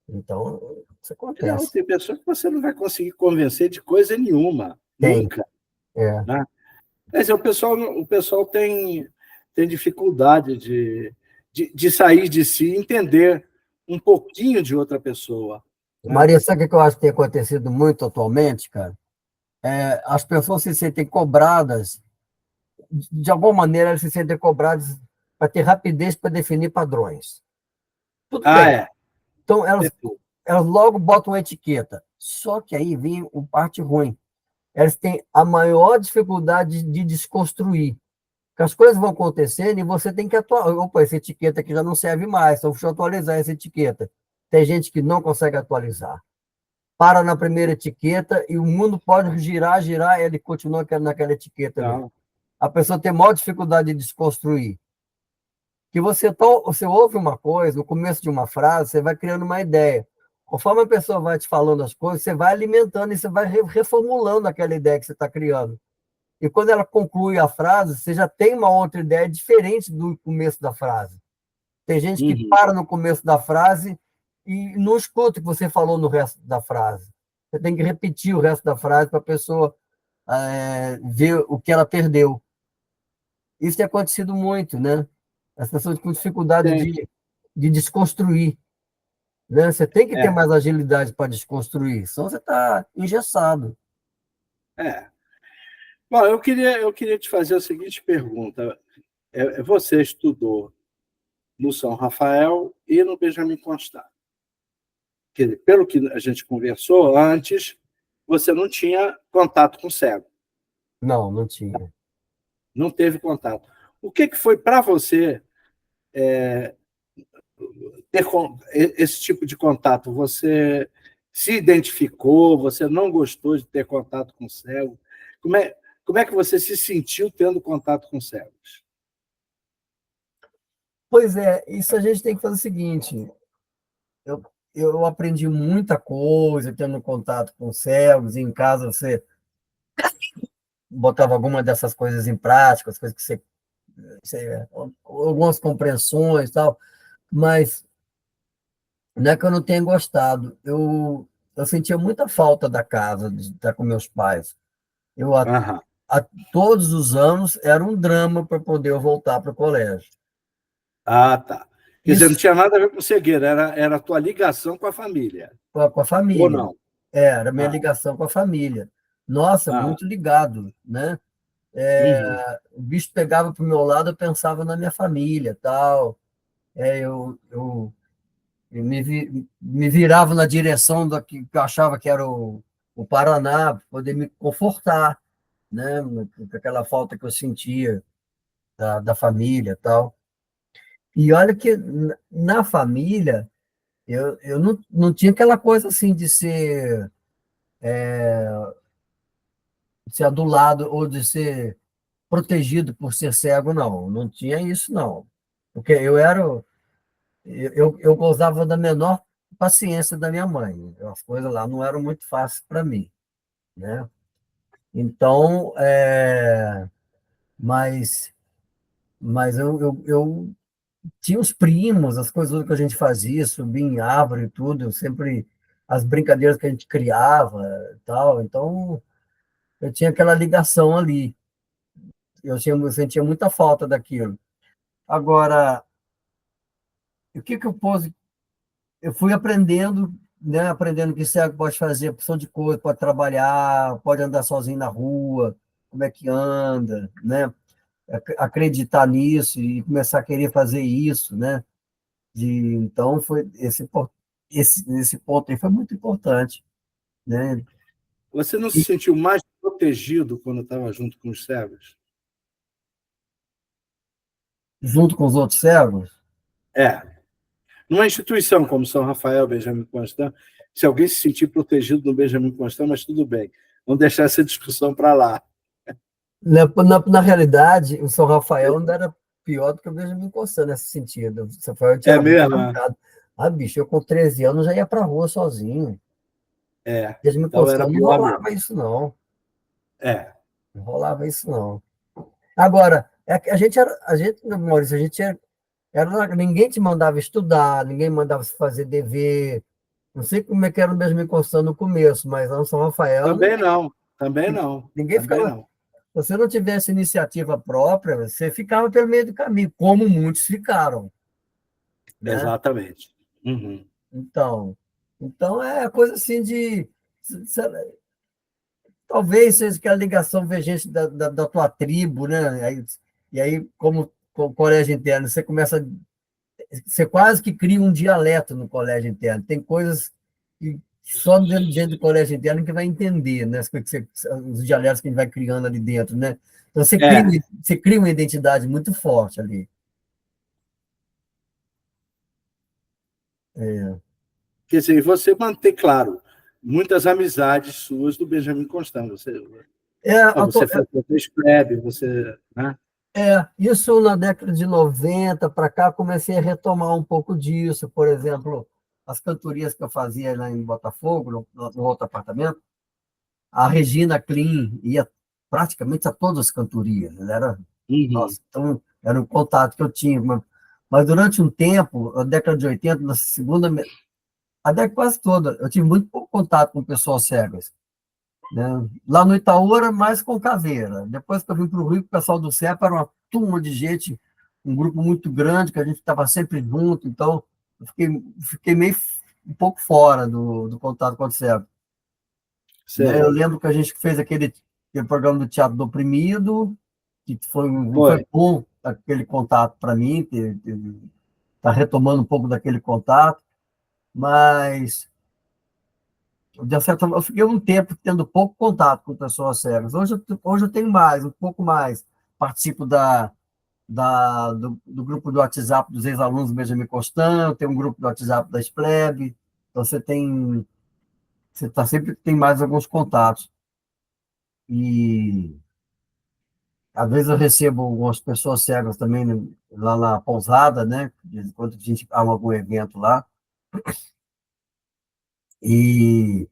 Então, isso Não, acontece. tem pessoas que você não vai conseguir convencer de coisa nenhuma, Tem, nunca. é. Né? Mas o pessoal tem dificuldade de sair de si e entender um pouquinho de outra pessoa. Né? Maria, sabe o que eu acho que tem acontecido muito atualmente, cara? As pessoas se sentem cobradas, de alguma maneira, elas se sentem cobradas para ter rapidez para definir padrões. Tudo Ah, bem. é. Então, elas logo botam uma etiqueta. Só que aí vem o parte ruim. Elas têm a maior dificuldade de desconstruir. Porque as coisas vão acontecendo e você tem que atualizar. Opa, essa etiqueta aqui já não serve mais, então deixa eu atualizar essa etiqueta. Tem gente que não consegue atualizar. Para na primeira etiqueta e o mundo pode girar, girar, e ele continua naquela etiqueta ali. Não. A pessoa tem maior dificuldade de desconstruir. Que você ouve uma coisa, no começo de uma frase, você vai criando uma ideia. Conforme a pessoa vai te falando as coisas, você vai alimentando e você vai reformulando aquela ideia que você está criando. E quando ela conclui a frase, você já tem uma outra ideia diferente do começo da frase. Tem gente que Uhum. para no começo da frase e não escuta o que você falou no resto da frase. Você tem que repetir o resto da frase para a pessoa ver o que ela perdeu. Isso tem acontecido muito, né? As pessoas com dificuldade Tem. de desconstruir. né? Você tem que ter É, mais agilidade para desconstruir, senão você está engessado. é. Bom, eu queria te fazer a seguinte pergunta. Você estudou no São Rafael e no Benjamin Constant. Quer dizer, pelo que a gente conversou antes, você não tinha contato com cego, Não, não tinha. não teve contato. O que foi para você ter esse tipo de contato? Você se identificou? Você não gostou de ter contato com cego? Como é que você se sentiu tendo contato com cegos? Pois é, isso a gente tem que fazer o seguinte: eu, eu aprendi muita coisa tendo contato com cegos, e em casa você botava alguma dessas coisas em prática, as coisas que algumas compreensões e tal, mas não é que eu não tenha gostado. Eu sentia muita falta da casa, de estar com meus pais. Eu, Aham. a, todos os anos, era um drama para poder eu voltar para o colégio. Ah, tá. Quer dizer, não Isso tinha nada a ver com cegueira, era a tua ligação com a família, com a ou família. não? Era a minha Ah, ligação com a família. Nossa, ah, muito ligado, né? uhum. O bicho pegava para o meu lado, eu pensava na minha família, tal. Eu me virava na direção do que eu achava que era o Paraná, para poder me confortar, né? Com aquela falta que eu sentia da família, tal. E olha que na família eu não tinha aquela coisa assim de ser adulado ou de ser protegido por ser cego, não. Não tinha isso, não. Porque eu gozava da menor paciência da minha mãe. As coisas lá não eram muito fáceis para mim, né? Então, mas, mas eu tinha os primos, as coisas que a gente fazia, subir em árvore e tudo, sempre as brincadeiras que a gente criava e tal. Então, eu tinha aquela ligação ali. Eu sentia muita falta daquilo. Agora, o que que eu pus? Eu fui aprendendo, né? Aprendendo que cego pode fazer opção de coisa, pode trabalhar, pode andar sozinho na rua, como é que anda, né? Acreditar nisso e começar a querer fazer isso, né? Então, foi esse ponto aí foi muito importante, né? Você não se E sentiu mais protegido quando estava junto com os cegos? junto com os outros cegos, É. Numa instituição como São Rafael, Benjamin Constant, se alguém se sentir protegido no Benjamin Constant, mas tudo bem, vamos deixar essa discussão para lá. na realidade, o São Rafael ainda era pior do que o Benjamin Constant nesse sentido. O São Rafael tinha É era muito mesmo? arrancado. Ah, bicho, eu com 13 anos já ia para a rua sozinho. É. Benjamin Então era Constant não pior mesmo. rolava isso, não. É. Não rolava isso, não. Agora, Maurício, ninguém te mandava estudar, ninguém mandava se fazer dever. Não sei como é que era o Benjamin Constant no começo, mas lá no São Rafael, Também não, também não, ninguém também ficava. Se não. você não tivesse iniciativa própria, você ficava pelo meio do caminho, como muitos ficaram, né? Exatamente. Uhum. Então, então é coisa assim de. Talvez seja aquela ligação vigente da tua tribo, né? E aí, como com colégio interno, você quase que cria um dialeto no colégio interno. Tem coisas que só dentro do colégio interno que vai entender, né? Os dialetos que a gente vai criando ali dentro, né? Então, É, você cria uma identidade muito forte ali. É, quer dizer, você mantém, claro, muitas amizades suas do Benjamin Constant. é, Você fez plebe, você. Né? isso na década de 90 para cá, comecei a retomar um pouco disso. Por exemplo, as cantorias que eu fazia lá em Botafogo, no outro apartamento, a Regina Klim ia praticamente a todas as cantorias. Ela era, Uhum. nossa, então, era um contato que eu tinha. Mas durante um tempo, na década de 80, a década quase toda, eu tive muito pouco contato com pessoas cegas, né? Lá no Itaú era mais com caveira. Depois que eu vim para o Rio, o pessoal do CEPA era uma turma de gente, um grupo muito grande, que a gente estava sempre junto, então eu fiquei meio um pouco fora do contato com o cego. Né? Eu lembro que a gente fez aquele programa do Teatro do Oprimido, que foi bom aquele contato para mim, tá retomando um pouco daquele contato, mas de certa forma, eu fiquei um tempo tendo pouco contato com pessoas cegas. Hoje eu tenho mais, um pouco mais. Participo do grupo do WhatsApp dos ex-alunos do Benjamin Constant, tem um grupo do WhatsApp da SPLEB, então sempre tem mais alguns contatos. E às vezes eu recebo algumas pessoas cegas também, né, lá na pousada, né? Quando a gente arma algum evento lá. E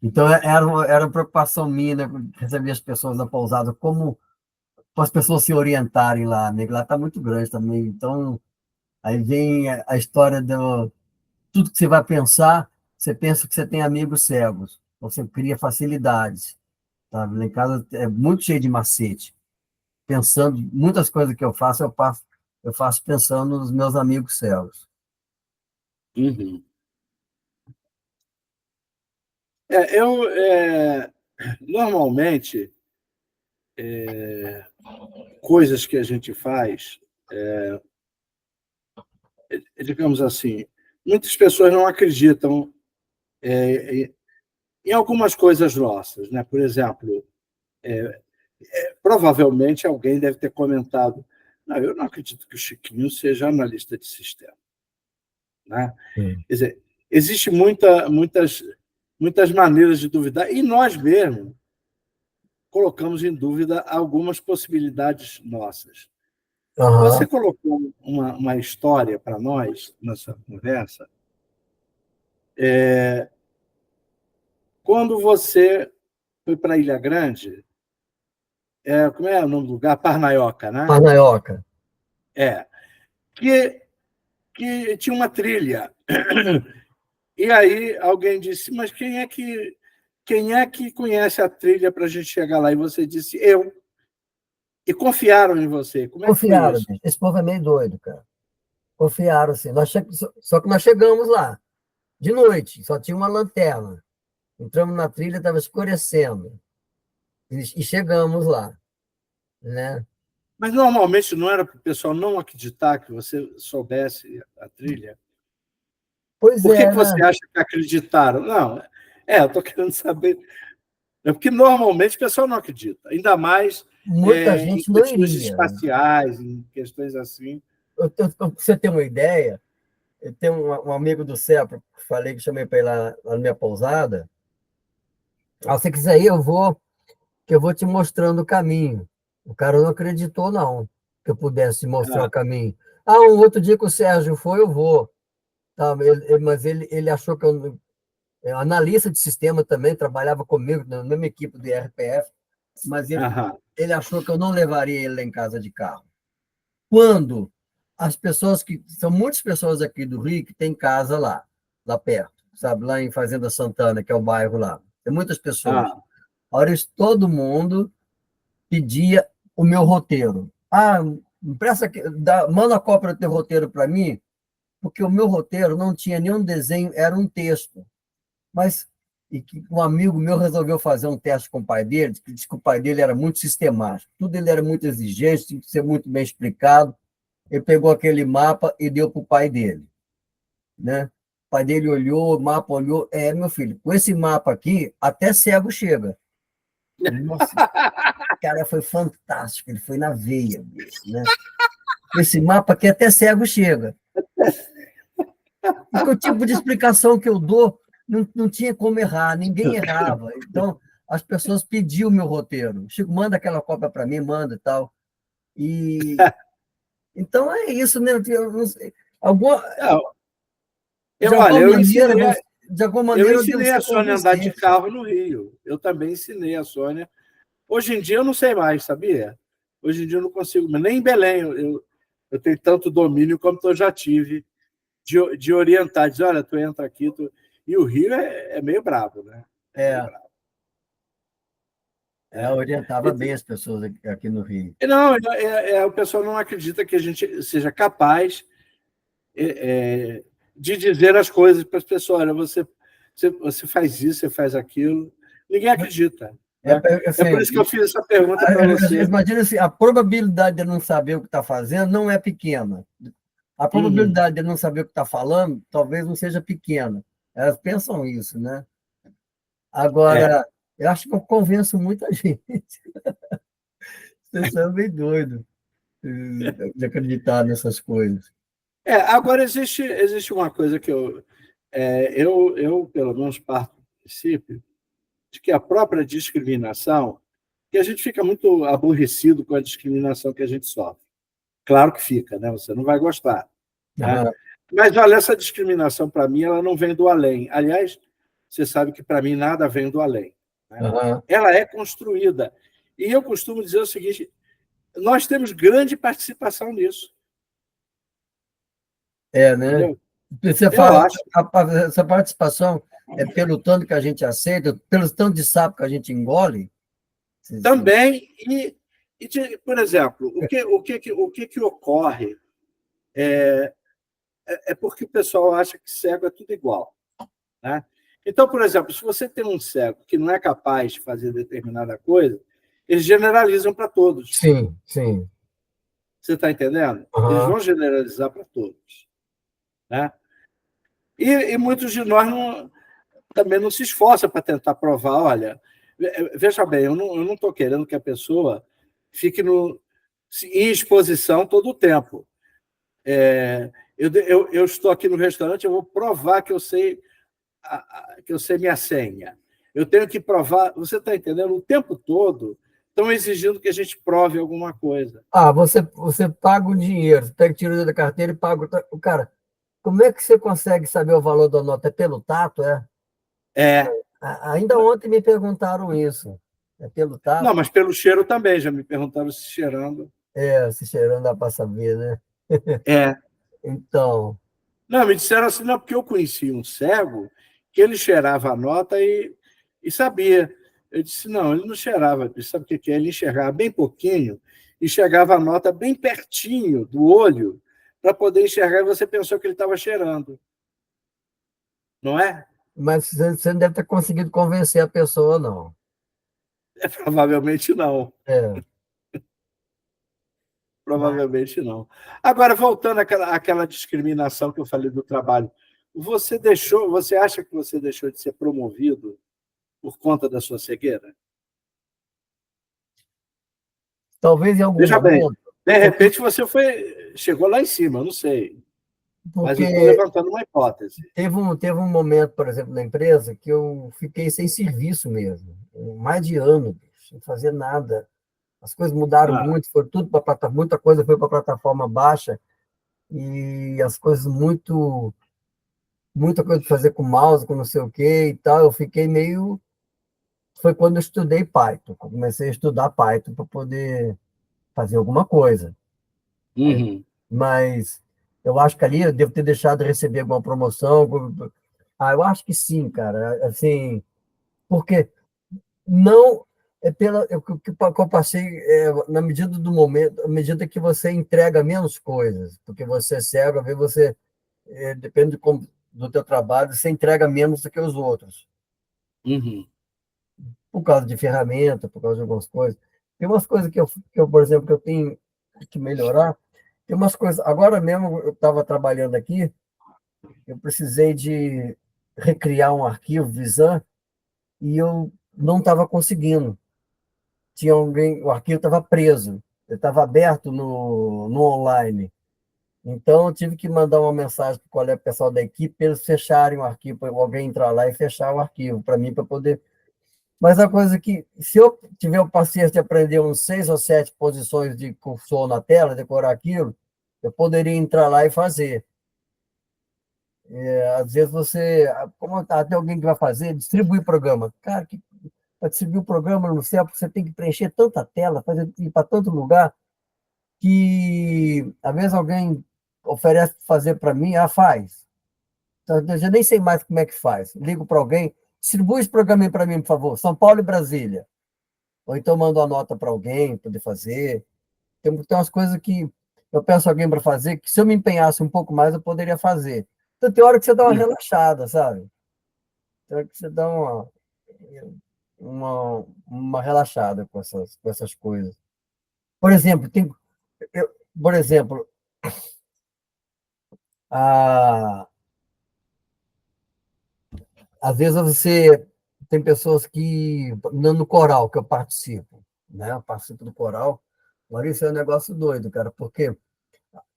então era uma preocupação minha, né? Receber as pessoas na pousada, como para as pessoas se orientarem lá, né? Lá está muito grande também. Então, aí vem a história do tudo que você vai pensar, você pensa que você tem amigos cegos, você cria facilidades. Sabe? Lá em casa é muito cheio de macete. Pensando, muitas coisas que eu faço pensando nos meus amigos cegos. Uhum. Normalmente, coisas que a gente faz, digamos assim, muitas pessoas não acreditam em algumas coisas nossas, né? Por exemplo, provavelmente alguém deve ter comentado: não, eu não acredito que o Chiquinho seja analista de sistema, né? Sim. Quer dizer, existe muitas maneiras de duvidar, e nós mesmos colocamos em dúvida algumas possibilidades nossas. Você colocou uma história para nós nessa conversa. Quando você foi para Ilha Grande, como é o nome do lugar? Parnaioca, né? Parnaioca. Que tinha uma trilha. E aí alguém disse: mas quem é que conhece a trilha para a gente chegar lá? E você disse: eu. E confiaram em você. Como é que foi Confiaram, isso? bicho. Esse povo é meio doido, cara. Confiaram, assim. Só que nós chegamos lá, de noite, só tinha uma lanterna. Entramos na trilha, estava escurecendo. E chegamos lá, né? Mas normalmente não era para o pessoal não acreditar que você soubesse a trilha? Pois Por que é, você né? acha que acreditaram? Não, eu estou querendo saber. É porque normalmente o pessoal não acredita, ainda mais Muita em gente não questões iria. espaciais, em questões assim. Pra você ter uma ideia, eu tenho um amigo do céu, falei que chamei para ir lá na minha pousada. Ah, se você quiser ir, que eu vou te mostrando o caminho. O cara não acreditou, não, que eu pudesse mostrar Ah, o caminho. Ah, um outro dia que o Sérgio foi, eu vou. Tá, mas ele achou que eu. Analista de sistema também, trabalhava comigo na mesma equipe do IRPF, mas aham, ele achou que eu não levaria ele lá em casa de carro. Quando as pessoas que. São muitas pessoas aqui do Rio que têm casa lá perto, sabe? Lá em Fazenda Santana, que é o bairro lá. Tem muitas pessoas. ah, A hora isso, todo mundo pedia o meu roteiro. Ah, empresta, manda a cópia do teu roteiro para mim, porque o meu roteiro não tinha nenhum desenho, era um texto. Mas e que um amigo meu resolveu fazer um teste com o pai dele, que disse que o pai dele era muito sistemático, tudo ele era muito exigente, tinha que ser muito bem explicado. Ele pegou aquele mapa e deu para o pai dele, né? O pai dele olhou, o mapa olhou, meu filho, com esse mapa aqui, até cego chega. Nossa, cara, foi fantástico, ele foi na veia, bicho, né? Com esse mapa aqui, até cego chega. E que o tipo de explicação que eu dou não tinha como errar, ninguém errava. Então, as pessoas pediam o meu roteiro. Chico, manda aquela cópia para mim, manda e tal. E então é isso, né? Eu não sei, não, de olha, alguma maneira, de alguma eu maneira eu devo ensinei a ser Sônia a andar de convincente. carro no Rio. Eu também ensinei a Sônia. Hoje em dia eu não sei mais, sabia? Hoje em dia eu não consigo, mas nem em Belém eu tenho tanto domínio como eu já tive de orientar, dizer: olha, tu entra aqui. E o Rio é meio bravo, né? É meio É, bravo. eu É. orientava bem as pessoas aqui no Rio. Não, o pessoal não acredita que a gente seja capaz de dizer as coisas para as pessoas. Olha, você faz isso, você faz aquilo. Ninguém acredita. Né? Assim, É por isso que eu fiz essa pergunta para você. Imagina assim, a probabilidade de não saber o que está fazendo não é pequena. A probabilidade de não saber o que está falando talvez não seja pequena. Elas pensam isso, né? Agora, eu acho que eu convenço muita gente. Vocês são bem doidos de acreditar nessas coisas. Agora, existe uma coisa que eu, pelo menos, parto do princípio de que a própria discriminação, que a gente fica muito aborrecido com a discriminação que a gente sofre. Claro que fica, né? Você não vai gostar. Né? Mas, olha, essa discriminação, para mim, ela não vem do além. Aliás, você sabe que, para mim, nada vem do além. Né? Ela é construída. E eu costumo dizer o seguinte, nós temos grande participação nisso. Né? Entendeu? Você fala, essa participação é pelo tanto que a gente aceita, pelo tanto de sapo que a gente engole? Também, por exemplo, o que ocorre é porque o pessoal acha que cego é tudo igual. Né? Então, por exemplo, se você tem um cego que não é capaz de fazer determinada coisa, eles generalizam para todos. Sim, sim. Você está entendendo? Eles vão generalizar para todos. Né? E muitos de nós também não se esforçam para tentar provar, olha, veja bem, eu não estou querendo que a pessoa fique em exposição todo o tempo. Eu estou aqui no restaurante, eu vou provar que eu sei minha senha. Eu tenho que provar, você está entendendo? O tempo todo estão exigindo que a gente prove alguma coisa. Você paga o dinheiro, você pega o dinheiro da carteira e paga o cara. Como é que você consegue saber o valor da nota? É pelo tato, Ainda ontem me perguntaram isso. É pelo tato? Não, mas pelo cheiro também. Já me perguntaram se cheirando. Se cheirando dá para saber, né? Então... Não, me disseram assim, não, porque eu conheci um cego que ele cheirava a nota e sabia. Eu disse, não, ele não cheirava. Sabe o que é? Ele enxergava bem pouquinho e chegava a nota bem pertinho do olho para poder enxergar, e você pensou que ele estava cheirando. Não é? Mas você não deve ter conseguido convencer a pessoa, não. Provavelmente não. Provavelmente não. Agora, voltando àquela discriminação que eu falei do trabalho, você acha que você deixou de ser promovido por conta da sua cegueira? Talvez em algum Veja momento... bem, de repente você chegou lá em cima, eu não sei. Mas eu estou levantando uma hipótese. Teve um momento, por exemplo, na empresa, que eu fiquei sem serviço mesmo. Mais de ano, sem fazer nada. As coisas mudaram muito, foi tudo para plataforma, muita coisa foi para a plataforma baixa, e as coisas muita coisa para fazer com mouse, com não sei o quê e tal. Eu fiquei meio... Foi quando eu estudei Python. Comecei a estudar Python para poder fazer alguma coisa. Mas eu acho que ali eu devo ter deixado de receber alguma promoção. Eu acho que sim, cara. Assim, porque não é que eu passei na medida do momento, à medida que você entrega menos coisas, porque você é cego, às vezes você depende do teu trabalho, você entrega menos do que os outros. Por causa de ferramenta, por causa de algumas coisas. Tem umas coisas que eu, por exemplo, que eu tenho que melhorar. Tem umas coisas. Agora mesmo eu estava trabalhando aqui, eu precisei de recriar um arquivo Visan e eu não estava conseguindo. Tinha alguém, o arquivo estava preso, ele estava aberto no online. Então eu tive que mandar uma mensagem para o colega pessoal da equipe para eles fecharem o arquivo, para alguém entrar lá e fechar o arquivo para mim, para poder. Mas a coisa que, se eu tiver o paciência de aprender uns 6 ou 7 posições de cursor na tela, decorar aquilo, eu poderia entrar lá e fazer. Às vezes você, como tem alguém que vai fazer, distribuir programa. Cara, para distribuir o programa no céu, você tem que preencher tanta tela, ir para tanto lugar, que às vezes alguém oferece fazer para mim, faz. Então, eu já nem sei mais como é que faz. Ligo para alguém, distribui esse programa para mim, por favor, São Paulo e Brasília. Ou então mando a nota para alguém poder fazer. Tem umas coisas que eu peço alguém para fazer, que se eu me empenhasse um pouco mais, eu poderia fazer. Então, tem hora que você dá uma Uhum. relaxada, sabe? Tem hora que você dá uma relaxada com essas coisas. Por exemplo, eu, por exemplo, a, às vezes você tem pessoas que, no coral que eu participo, né? Eu participo do coral. Agora, isso é um negócio doido, cara, porque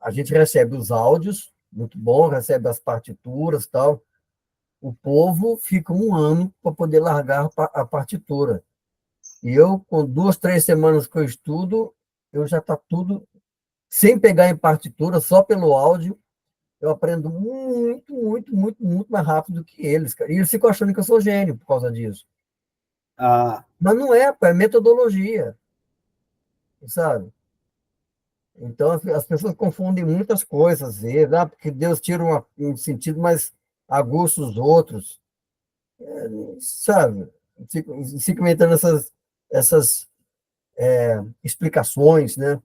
a gente recebe os áudios, muito bom, recebe as partituras e tal. O povo fica um ano para poder largar a partitura. E eu, com 2, 3 semanas que eu estudo, eu já está tudo, sem pegar em partitura, só pelo áudio, eu aprendo muito, muito, muito, muito mais rápido que eles, cara. E eles ficam achando que eu sou gênio por causa disso. Ah, Mas não é, pô, é metodologia, sabe? Então, as pessoas confundem muitas coisas, às vezes, porque Deus tira um sentido, mas aguça os outros, sabe? Fica inventando essas explicações, né? é.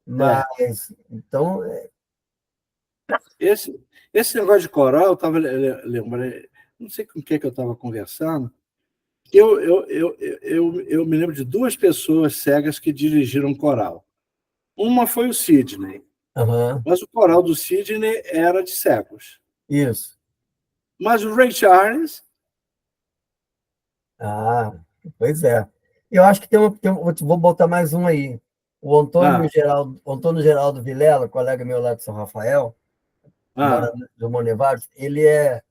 Mas, então, Esse negócio de coral, eu estava lembrando, não sei com quem que eu estava conversando, eu me lembro de duas pessoas cegas que dirigiram coral. Uma foi o Sidney, aham, mas o coral do Sidney era de cegos. isso. Mas o Ray Charles, Ah, pois é. Eu acho que vou botar mais um aí. ah, O Antônio Geraldo Vilela, colega meu lá de São Rafael, mora ah, no Monevades, ele é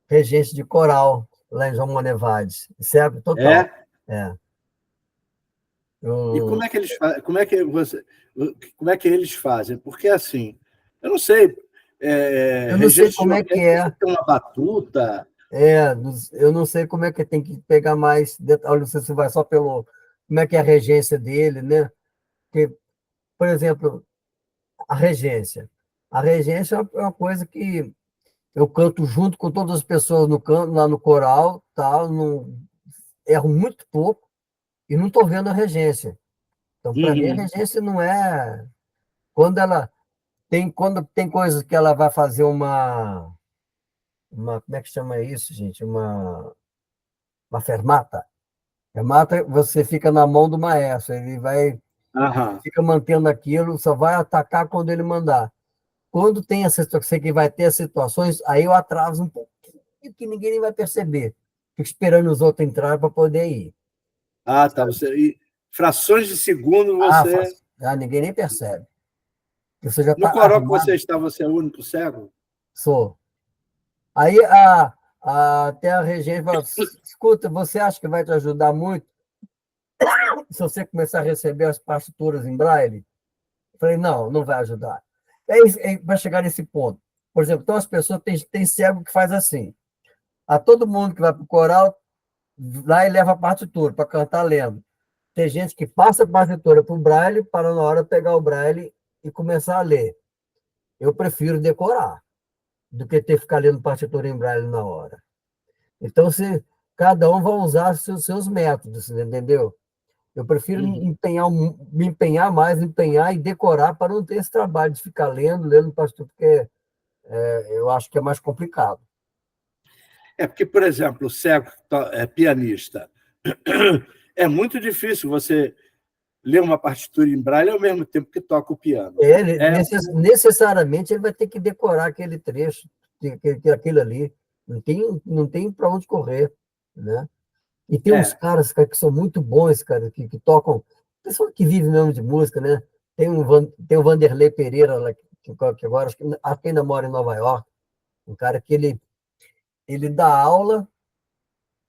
regente de coral lá em João Monevades. Certo? Total. é. É. E Eu, como é que eles fazem? Como é que eles fazem? Porque assim, eu não sei, eu não sei regente de como é que orquestra precisa é. ter uma batuta. Eu não sei como é que tem que pegar mais detalhes, não sei se vai só pelo. Como é que é a regência dele, né? Porque, por exemplo, a regência. A regência é uma coisa que eu canto junto com todas as pessoas no canto, lá no coral, tal, não, erro muito pouco e não estou vendo a regência. Então, para mim, a Uhum. regência não é. Quando tem coisas que ela vai fazer como é que chama isso, gente? Uma fermata. Fermata, você fica na mão do maestro, Aham. fica mantendo aquilo, só vai atacar quando ele mandar. Quando tem essa situação, sei que vai ter as situações, aí eu atraso um pouquinho, que ninguém nem vai perceber. Fico esperando os outros entrarem para poder ir. Ah, tá. Frações de segundo você. Ninguém nem percebe. Você já No está coral que você armado, está, você é o único cego? sou. Aí até a regente fala, escuta, você acha que vai te ajudar muito se você começar a receber as partituras em braille? Eu falei, não, não vai ajudar. Aí vai chegar nesse ponto. Por exemplo, então as pessoas tem cego que faz assim. A todo mundo que vai para o coral, lá e leva a partitura para cantar lendo. Tem gente que passa a partitura para o braille para na hora pegar o braille e começar a ler. Eu prefiro decorar do que ter que ficar lendo partitura em braille na hora. Então, cada um vai usar os seus métodos, entendeu? Eu prefiro Uhum. me empenhar mais, empenhar e decorar para não ter esse trabalho de ficar lendo partitura, porque eu acho que é mais complicado. É porque, por exemplo, o cego é pianista. É muito difícil você ler uma partitura em braille ao mesmo tempo que toca o piano. É, Necessariamente ele vai ter que decorar aquele trecho, aquilo ali. Não tem para onde correr, né? E tem uns é. caras, cara, que são muito bons, cara, que tocam, pessoal que vive mesmo de música, né? Tem o Vanderlei Pereira, lá, que agora acho que ainda mora em Nova York, um cara que ele dá aula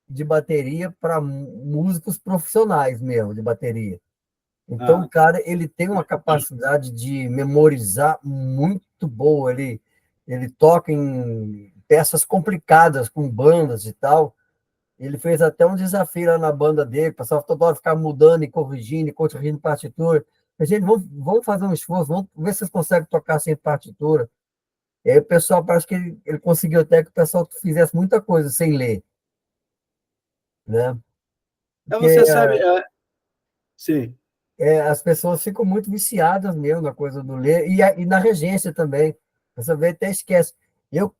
de bateria para músicos profissionais mesmo, de bateria. Então, o Ah, cara, ele tem uma capacidade de memorizar muito boa. Ele toca em peças complicadas, com bandas e tal. Ele fez até um desafio lá na banda dele, passava toda hora ficar mudando e corrigindo partitura. A gente, vamos fazer um esforço, vamos ver se vocês conseguem tocar sem partitura. E aí o pessoal, parece que ele conseguiu até que o pessoal fizesse muita coisa sem ler, né? Porque você sabe, sim. as pessoas ficam muito viciadas mesmo na coisa do ler, e na regência também. Você vê, até esquece.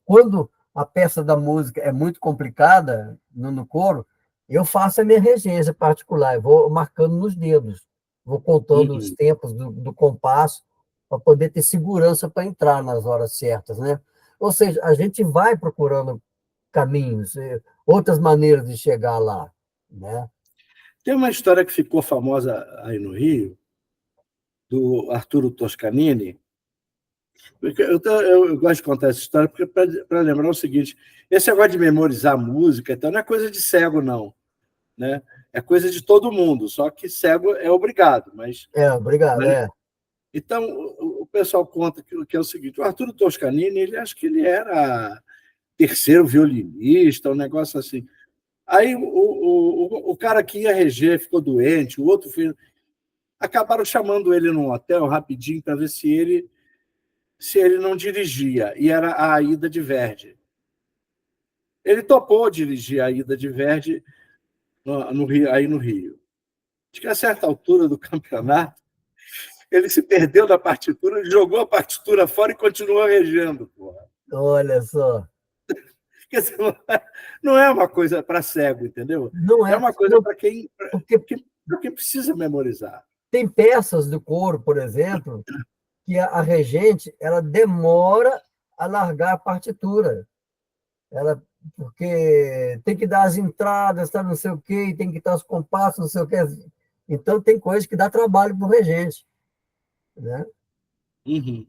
Quando a peça da música é muito complicada no coro, eu faço a minha regência particular, eu vou marcando nos dedos, vou contando os Uhum. tempos do compasso para poder ter segurança para entrar nas horas certas, né? Ou seja, a gente vai procurando caminhos, outras maneiras de chegar lá, né? Tem uma história que ficou famosa aí no Rio, do Arturo Toscanini. Eu gosto de contar essa história para lembrar o seguinte: esse negócio de memorizar música então, não é coisa de cego, não. Né? É coisa de todo mundo, só que cego é obrigado. Obrigado, Mas então, o pessoal conta que é o seguinte: o Arturo Toscanini, acho que ele era terceiro violinista, um negócio assim. Aí o cara que ia reger ficou doente, o outro filho. Acabaram chamando ele num hotel rapidinho para ver se ele não dirigia, e era a Aida de Verdi. Ele topou dirigir a Aida de Verdi no Rio, aí no Rio. Acho que a certa altura do campeonato, ele se perdeu da partitura, jogou a partitura fora e continuou regendo. Porra. olha só. Quer dizer, não é uma coisa para cego, entendeu? Não É é, uma coisa não, para quem, porque quem precisa memorizar. tem peças do coro, por exemplo, que a regente ela demora a largar a partitura. Ela, porque tem que dar as entradas, tá, não sei o quê, tem que dar os compassos, não sei o quê. Então, tem coisas que dá trabalho para o regente. Né? Uhum.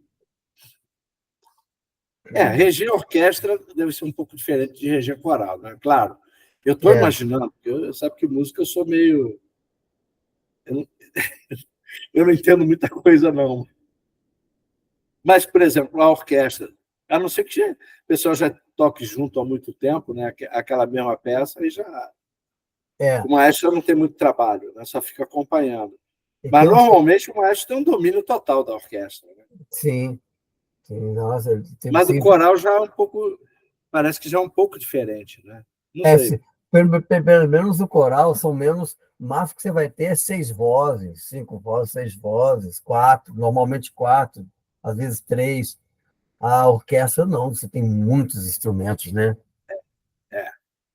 Reger orquestra deve ser um pouco diferente de reger coral, né? Claro. Eu estou É, imaginando, porque sabe que música eu sou meio. Eu não, eu não entendo muita coisa, não. Mas, por exemplo, a orquestra, a não ser que o pessoal já toque junto há muito tempo, né? Aquela mesma peça, aí já. é. O maestro não tem muito trabalho, né? Só fica acompanhando. E Mas, tem normalmente, o maestro tem um domínio total da orquestra. Né? sim, sim, nossa, Mas o coral já é um pouco. Parece que já é um pouco diferente, né? Não sei. pelo menos o coral são menos. O máximo que você vai ter é 6 vozes, 5 vozes, 6 vozes, quatro, normalmente quatro, às vezes três. A orquestra não, você tem muitos instrumentos, né? É.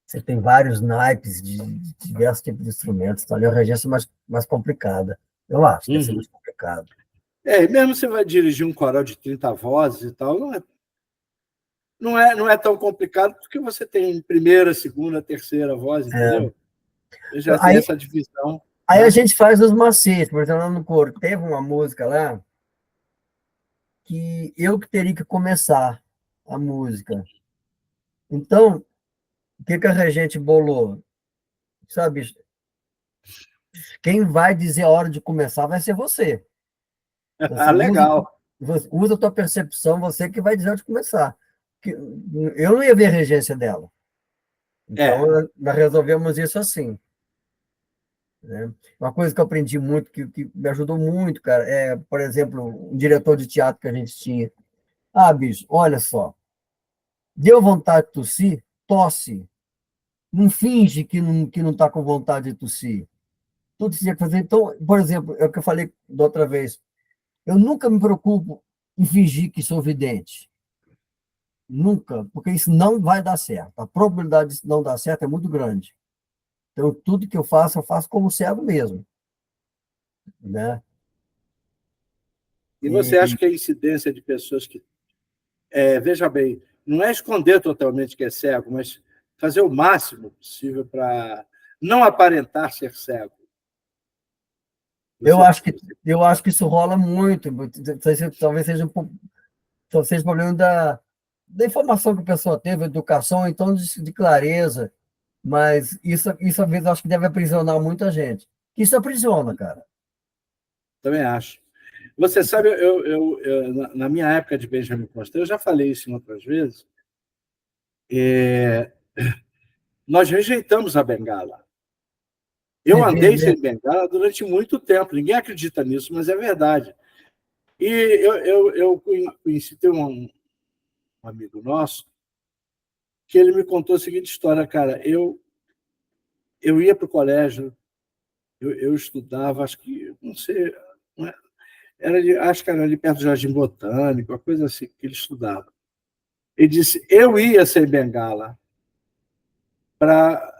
Você tem vários naipes de diversos tipos de instrumentos, então ali é uma regência mais complicada. Eu acho que deve ser Uhum. mais complicado. E mesmo você vai dirigir um coral de 30 vozes e tal, não é tão complicado, porque você tem primeira, segunda, terceira voz, É. entendeu? Você já tem Aí, essa divisão. aí a Né? gente faz os macetes, por exemplo, lá no coro. Teve uma música lá que eu que teria que começar a música. Então, o que que a regente bolou? Sabe, quem vai dizer a hora de começar vai ser você. Ah, Você legal. usa a tua percepção, você que vai dizer a hora de começar. Eu não ia ver a regência dela. Então, É. nós resolvemos isso assim. Né? Uma coisa que eu aprendi muito, que me ajudou muito, cara, por exemplo, um diretor de teatro que a gente tinha. Ah, bicho, olha só. Deu vontade de tossir? Tosse. Não finge que não está com vontade de tossir. Tudo que você tinha que fazer. Então, por exemplo, é o que eu falei da outra vez. Eu nunca me preocupo em fingir que sou vidente. Nunca, porque isso não vai dar certo. A probabilidade de não dar certo é muito grande. Então, tudo que eu faço como cego mesmo. Né? E você acha E que a incidência de pessoas que. Veja bem, não é esconder totalmente que é cego, mas fazer o máximo possível para não aparentar ser cego. eu Você, acho que, eu acho que isso rola muito. Talvez seja talvez seja um problema da informação que a pessoa teve, educação, então de clareza. Mas isso, às vezes, eu acho que deve aprisionar muita gente. Isso aprisiona, cara. também acho. Você sabe, na minha época de Benjamin Constant, eu já falei isso em outras vezes, nós rejeitamos a bengala. Eu Você vê, andei né? sem bengala durante muito tempo, ninguém acredita nisso, mas é verdade. E eu conheci, tem um amigo nosso, que ele me contou a seguinte história, cara. Eu ia para o colégio, eu estudava, acho que, não sei, não acho que era ali perto do Jardim Botânico, uma coisa assim que ele estudava. e disse: eu ia sem bengala para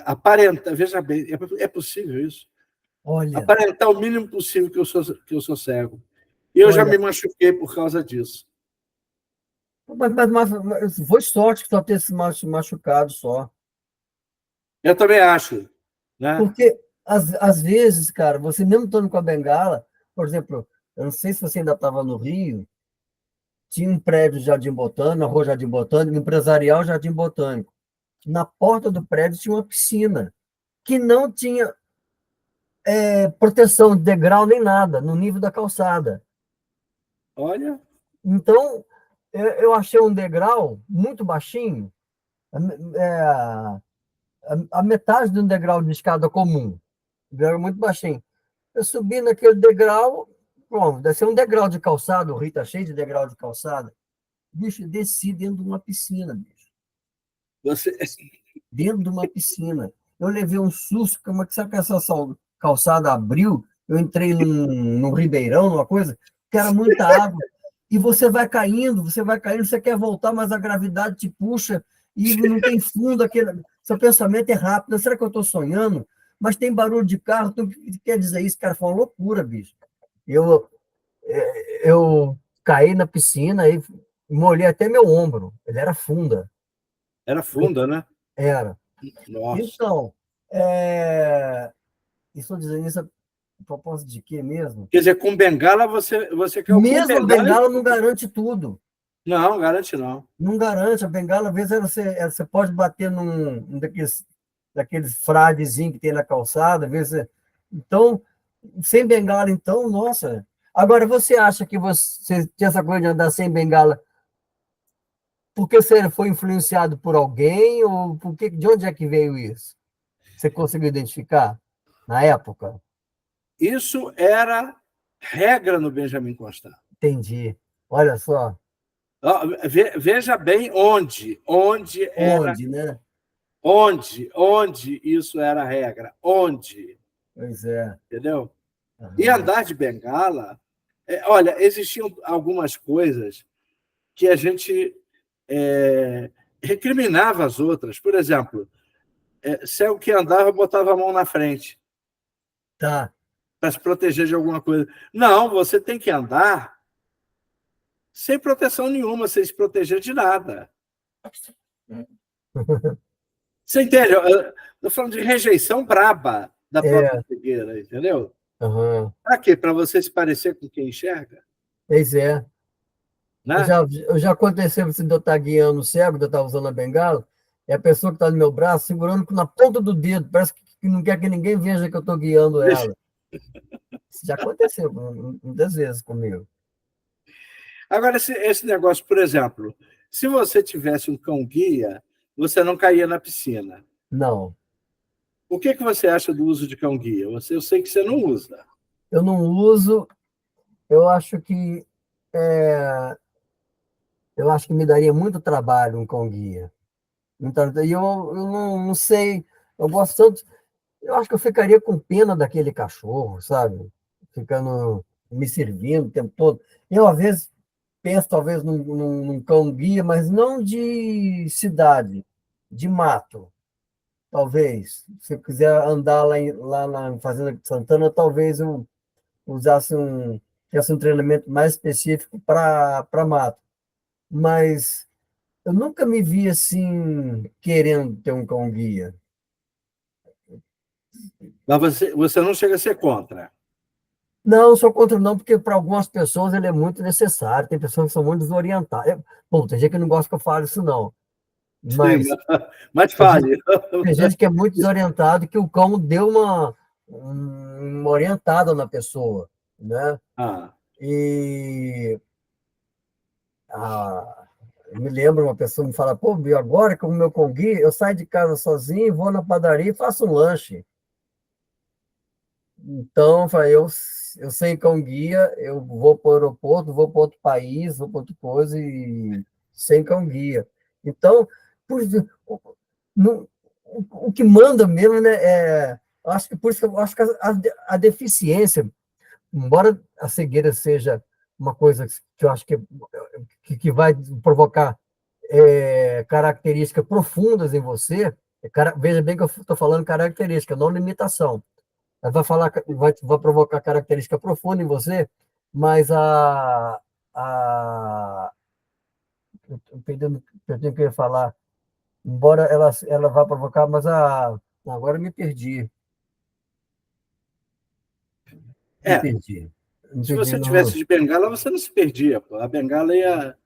aparentar, veja bem, é possível isso? Olha, Aparentar o mínimo possível que eu sou cego. E eu já olha, me machuquei por causa disso. mas foi sorte que só ter se machucado só. Eu também acho, né? Porque, às vezes, cara, você mesmo estando com a bengala, por exemplo, eu não sei se você ainda estava no Rio, tinha um prédio Jardim Botânico, na rua Jardim Botânico, empresarial Jardim Botânico. Na porta do prédio tinha uma piscina, que não tinha proteção de degrau nem nada, no nível da calçada. Olha, Então, eu achei um degrau muito baixinho, é, a metade de um degrau de escada comum, degrau muito baixinho. Eu subi naquele degrau, bom, deve ser um degrau de calçada, o Rio está cheio de degrau de calçada. Bicho, desci dentro de uma piscina, bicho. você, Dentro de uma piscina. Eu levei um susto, como é que sabe que essa calçada abriu? Eu entrei num ribeirão, numa coisa, que era muita água. E você vai caindo, você quer voltar, mas a gravidade te puxa e não tem fundo. Seu pensamento é rápido. Será que eu estou sonhando? Mas tem barulho de carro. Então, o que quer dizer isso? Cara, foi uma loucura, bicho. Eu, eu caí na piscina e molhei até meu ombro. Ele era funda. era funda, né? Era. Nossa. Então, estou dizendo isso a propósito de quê mesmo? Quer dizer, com bengala você quer o com Mesmo a bengala? bengala não garante tudo. Não, garante não. Não garante. A bengala, às vezes, você pode bater num daqueles fradezinhos que tem na calçada. Às vezes, então, sem bengala, então, nossa. Agora, você acha que você tinha essa coisa de andar sem bengala porque você foi influenciado por alguém? Ou de onde é que veio isso? Você conseguiu identificar na época? Isso era regra no Benjamin Constant. Entendi. Olha só. Veja bem onde era, Onde, né? onde isso era regra, onde, Pois é. entendeu? E Aham. andar de bengala, olha, existiam algumas coisas que a gente recriminava as outras. Por exemplo, cego que andava botava a mão na frente Tá. para se proteger de alguma coisa. Não, você tem que andar sem proteção nenhuma, sem se proteger de nada. Você entende? Estou falando de rejeição braba da própria É. cegueira, entendeu? Aham. Para quê? Para você se parecer com quem enxerga? Pois é. Né? Eu já aconteceu você de eu estar guiando o cego, de eu estar usando a bengala, e a pessoa que está no meu braço segurando na ponta do dedo, parece que não quer que ninguém veja que eu estou guiando ela. Isso já aconteceu muitas vezes comigo. Agora, esse negócio, por exemplo, se você tivesse um cão-guia, você não caía na piscina. Não, O que você acha do uso de cão-guia? Eu sei que você não usa. eu não uso, eu acho que é, eu acho que me daria muito trabalho um cão-guia. Então, eu não sei, eu gosto tanto. Eu acho que eu ficaria com pena daquele cachorro, sabe? Ficando me servindo o tempo todo. Eu, às vezes, penso talvez num cão-guia, mas não de cidade, de mato, talvez. Se eu quiser andar lá na Fazenda de Santana, talvez eu usasse tivesse um treinamento mais específico para mato. Mas eu nunca me vi assim, querendo ter um cão-guia. Mas você não chega a ser contra. Não, sou contra não, porque para algumas pessoas ele é muito necessário. Tem pessoas que são muito desorientadas. Bom, tem gente que não gosta que eu fale isso, não. Sim, Mas mas tem gente, fale. tem gente que é muito desorientado que o cão deu uma orientada na pessoa, né? Ah, E eu me lembro, uma pessoa me fala, pô, Bia, agora com o meu cão guia, eu saio de casa sozinho, vou na padaria e faço um lanche. Então, eu falei, eu sem cão guia, eu vou para o aeroporto, vou para outro país, vou para outra coisa e sem cão guia. Então, por, no, o que manda mesmo, né, acho que por isso que eu acho que a deficiência, embora a cegueira seja uma coisa que eu acho que que vai provocar características profundas em você. Veja bem que eu estou falando característica, não limitação. Vai provocar característica profunda em você, mas eu tenho que falar, embora ela vá provocar, mas agora eu me perdi. Me É, perdi. Me se perdi você no. tivesse de bengala, você não se perdia, pô. A bengala ia.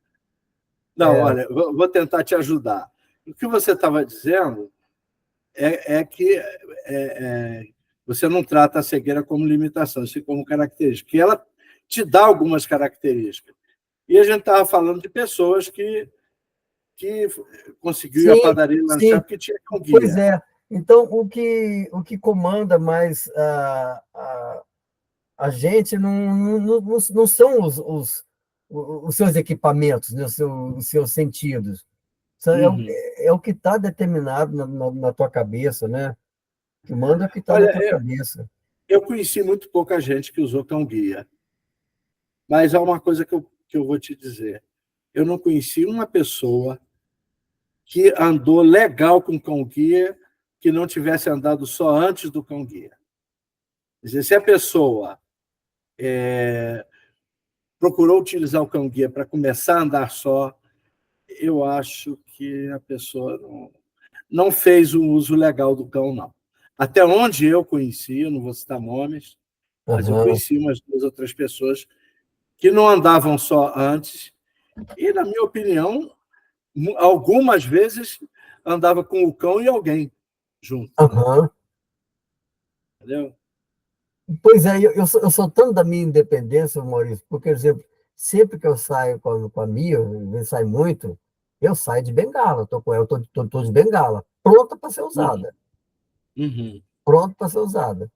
Não, É, olha, vou tentar te ajudar. O que você estava dizendo é que você não trata a cegueira como limitação, sim como característica, que ela te dá algumas características. E a gente estava falando de pessoas que conseguiu ir à sim, padaria lá no sim, shopping que tinha com pois guia. é. Então, o que comanda mais a gente não são os seus equipamentos, né, os seus sentidos. Isso Uhum. é o que está determinado na tua cabeça, né? O que manda é o que está na Olha, tua cabeça. eu conheci muito pouca gente que usou cão guia, mas há uma coisa que eu vou te dizer. Eu não conheci uma pessoa que andou legal com cão guia que não tivesse andado só antes do cão guia. Quer dizer, se a pessoa procurou utilizar o cão guia para começar a andar só, eu acho que a pessoa não fez o uso legal do cão, não. Até onde eu conheci, eu não vou citar nomes, mas eu Aham, conheci umas duas ou três pessoas que não andavam só antes, e, na minha opinião, algumas vezes andava com o cão e alguém junto, aham. entendeu? Pois é, eu sou tanto da minha independência, Maurício, porque, por exemplo, sempre que eu saio com a Mia, eu saio muito, eu saio de bengala, estou com ela, tô de bengala, pronta para ser Uhum. usada, Uhum. pronta para ser usada.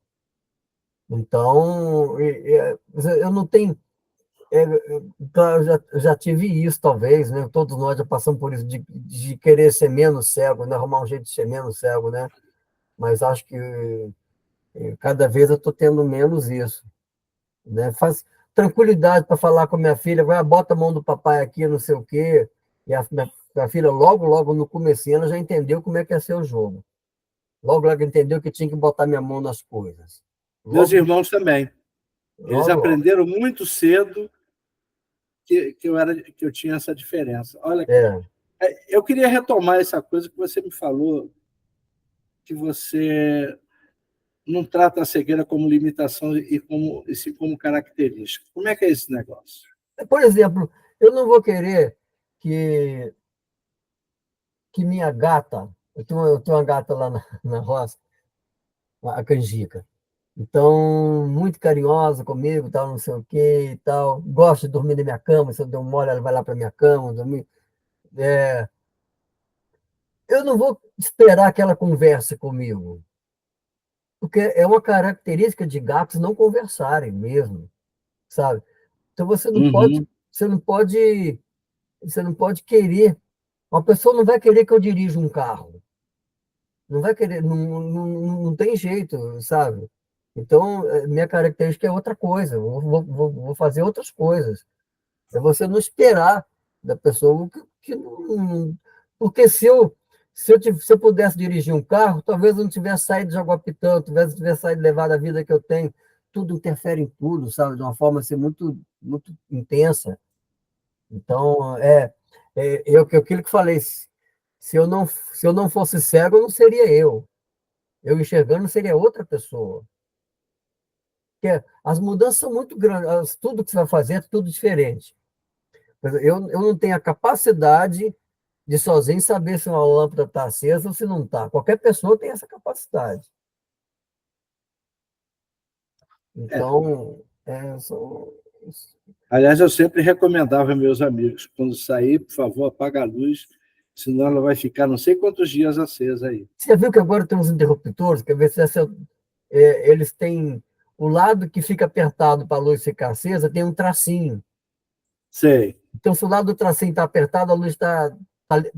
Então, eu não tenho. Claro, eu já tive isso, talvez, né? Todos nós já passamos por isso, de querer ser menos cego, né? Arrumar um jeito de ser menos cego, né? Mas acho que cada vez eu estou tendo menos isso, né? Faz tranquilidade para falar com a minha filha, vai, bota a mão do papai aqui, não sei o quê. E a minha filha, logo no comecinho, ela já entendeu como é que ia ser o jogo. Logo entendeu que tinha que botar minha mão nas coisas. Meus Logo, irmãos também. Eles logo. aprenderam muito cedo que eu tinha essa diferença. Olha, É. eu queria retomar essa coisa que você me falou, que você não trata a cegueira como limitação e sim como característica. Como é que é esse negócio? Por exemplo, eu não vou querer que, que minha gata, eu tenho uma gata lá na roça, a canjica. Então, muito carinhosa comigo, tal, não sei o quê e tal. Gosta de dormir na minha cama, se eu der um mole, ela vai lá para minha cama, dormir. É, eu não vou esperar que ela converse comigo, porque é uma característica de gatos não conversarem mesmo, sabe? Então Uhum. você não pode, você não pode querer. Uma pessoa não vai querer que eu dirija um carro. Não vai querer, não tem jeito, sabe? Então, minha característica é outra coisa. Eu vou fazer outras coisas. É você não esperar da pessoa que não. Porque se eu pudesse dirigir um carro, talvez eu não tivesse saído de Jaguapitã, talvez eu não tivesse saído levado a vida que eu tenho. Tudo interfere em tudo, sabe? De uma forma assim, muito, muito intensa. Então, aquilo que falei, se eu não fosse cego, não seria eu. Eu enxergando seria outra pessoa. Porque as mudanças são muito grandes, tudo que você vai fazer é tudo diferente. Eu não tenho a capacidade de sozinho saber se uma lâmpada está acesa ou se não está. Qualquer pessoa tem essa capacidade. É. Então, Aliás, eu sempre recomendava aos meus amigos, quando sair, por favor, apaga a luz, senão ela vai ficar não sei quantos dias acesa aí. você viu que agora tem uns interruptores, quer ver eles têm o lado que fica apertado para a luz ficar acesa, tem um tracinho. Sei. Então, se o lado do tracinho está apertado, a luz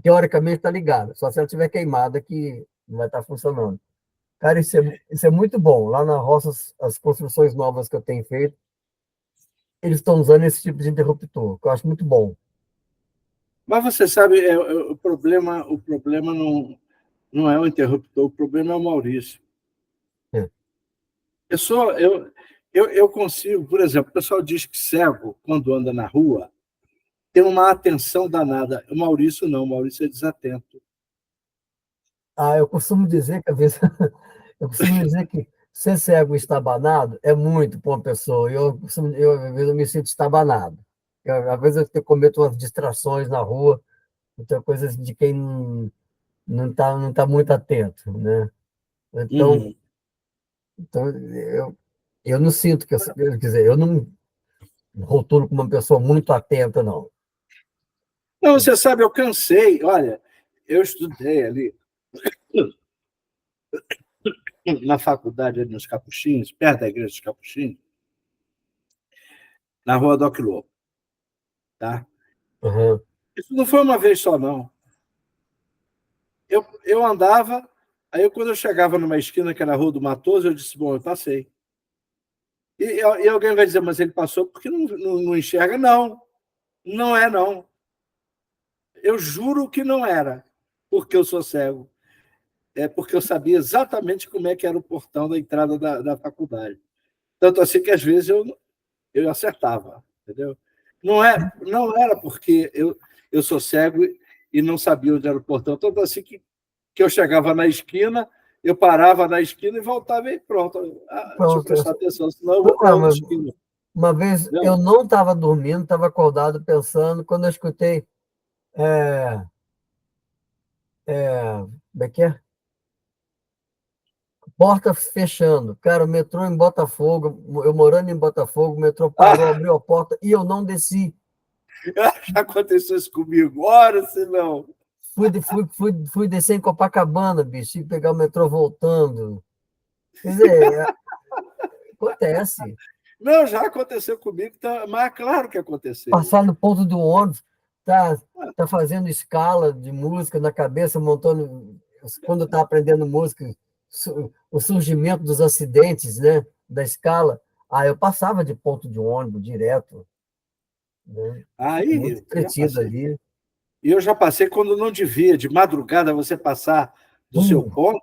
teoricamente está ligada. Só se ela estiver queimada que não vai estar funcionando. Cara, isso é muito bom. Lá na roça, as construções novas que eu tenho feito, eles estão usando esse tipo de interruptor, que eu acho muito bom. Mas você sabe, o problema não é o interruptor, o problema é o Maurício. É. Eu consigo, por exemplo, o pessoal diz que cego, quando anda na rua, tem uma atenção danada. O Maurício não, o Maurício é desatento. Eu costumo dizer que, às vezes, eu costumo dizer que ser cego e estabanado é muito para uma pessoa. Às vezes, eu me sinto estabanado. Às vezes, eu cometo umas distrações na rua, então, coisas de quem não tá muito atento, né? Então, Uhum. então eu não sinto que, quer dizer, eu não rotulo como uma pessoa muito atenta, não. Não, você sabe, eu cansei. Olha, eu estudei ali na faculdade, ali nos Capuchinhos, perto da igreja dos Capuchinhos, na rua do Aquilô. Tá? Uhum. Isso não foi uma vez só, não. Eu andava, aí quando eu chegava numa esquina, que era a Rua do Matoso, eu disse, bom, eu passei. E alguém vai dizer, mas ele passou porque não enxerga? Não, não é, não. Eu juro que não era, porque eu sou cego. É porque eu sabia exatamente como é que era o portão da entrada da faculdade. Tanto assim que, às vezes, eu acertava, entendeu? Não era porque eu sou cego e não sabia onde era o portão. Tanto assim que eu chegava na esquina, eu parava na esquina e voltava e pronto. Deixa eu Pronto. prestar atenção, senão eu vou para outra esquina. Uma vez eu Não. não estava dormindo, estava acordado pensando, quando eu escutei. É, Como é que é? Porta fechando. Cara, o metrô em Botafogo, eu morando em Botafogo, o metrô parou, Ah, abriu a porta e eu não desci. já aconteceu isso comigo. Ora, se não. Fui descer em Copacabana, bicho, e pegar o metrô voltando. Quer dizer, acontece. Não, já aconteceu comigo, mas é claro que aconteceu. Passar no ponto do ônibus, tá fazendo escala de música na cabeça, montando. Quando está aprendendo música, o surgimento dos acidentes, né, da escala. Eu passava de ponto de ônibus direto, né? Fico muito Aí, eu já entretido passei. ali. E eu já passei quando não devia, de madrugada você passar do seu Pum, ponto,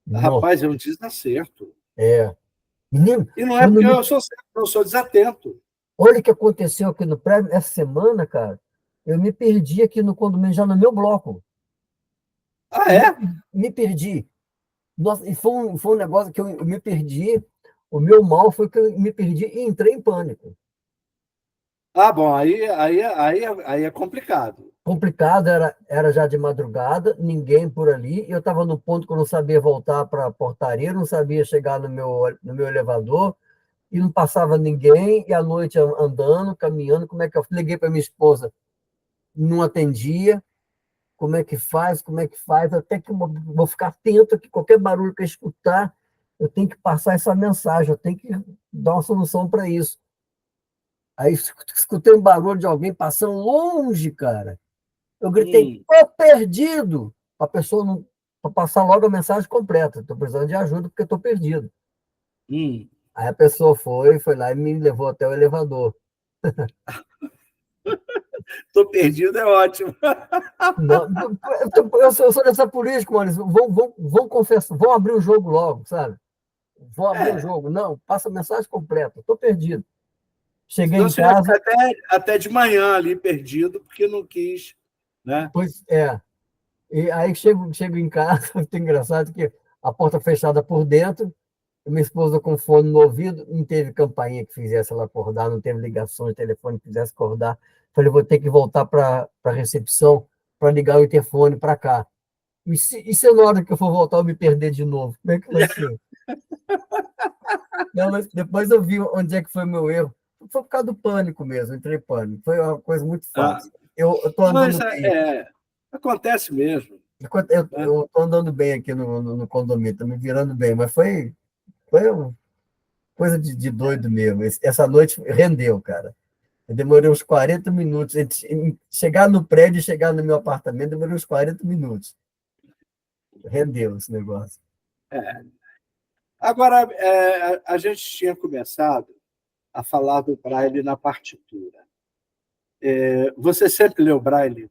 não, rapaz, é um desacerto. é. Menino, E não é quando porque me, eu sou cego, eu sou desatento. olha o que aconteceu aqui no prédio essa semana, cara. Eu me perdi aqui no condomínio, já no meu bloco. Ah, Me, é? me perdi. Nossa, e foi um negócio que eu me perdi. O meu mal foi que eu me perdi e entrei em pânico. Ah, bom, aí é complicado. Complicado, era já de madrugada, ninguém por ali. Eu estava no ponto que eu não sabia voltar para a portaria, não sabia chegar no meu elevador, e não passava ninguém, e à noite andando, caminhando. Como é que eu liguei para minha esposa? Não atendia. Como é que faz? Como é que faz? Até que eu vou ficar atento que qualquer barulho que eu escutar, eu tenho que passar essa mensagem, eu tenho que dar uma solução para isso. Aí escutei um barulho de alguém passando longe, cara. Eu gritei, Hum, tô perdido! A pessoa não. Para passar logo a mensagem completa. Estou precisando de ajuda porque estou perdido. hum. Aí a pessoa foi lá e me levou até o elevador. Tô perdido, é ótimo. Não, eu sou dessa política, Maurício. Vão confessar, vão abrir o jogo logo, sabe? Vou abrir o É, jogo. Não, passa a mensagem completa. Estou perdido. Cheguei senão em você vai ficar casa, até de manhã ali perdido, porque não quis, né? pois é. E aí chego em casa, muito engraçado que a porta fechada por dentro, minha esposa com fone no ouvido, não teve campainha que fizesse ela acordar, não teve ligação de telefone que fizesse acordar. Falei, vou ter que voltar para a recepção para ligar o interfone para cá. E se na hora que eu for voltar eu me perder de novo? Como é que vai ser? Não, mas depois eu vi onde é que foi o meu erro. Foi por causa do pânico mesmo, entrei em pânico. Foi uma coisa muito Ah, fácil. Eu estou mas andando bem. acontece mesmo, né? Eu tô andando bem aqui no condomínio, tô me virando bem, mas foi uma coisa de doido mesmo. Essa noite rendeu, cara. Eu demorei uns 40 minutos. Chegar no prédio e chegar no meu apartamento, demorei uns 40 minutos. Rendeu esse negócio. É. Agora, a gente tinha começado a falar do Braille na partitura. Você sempre leu Braille?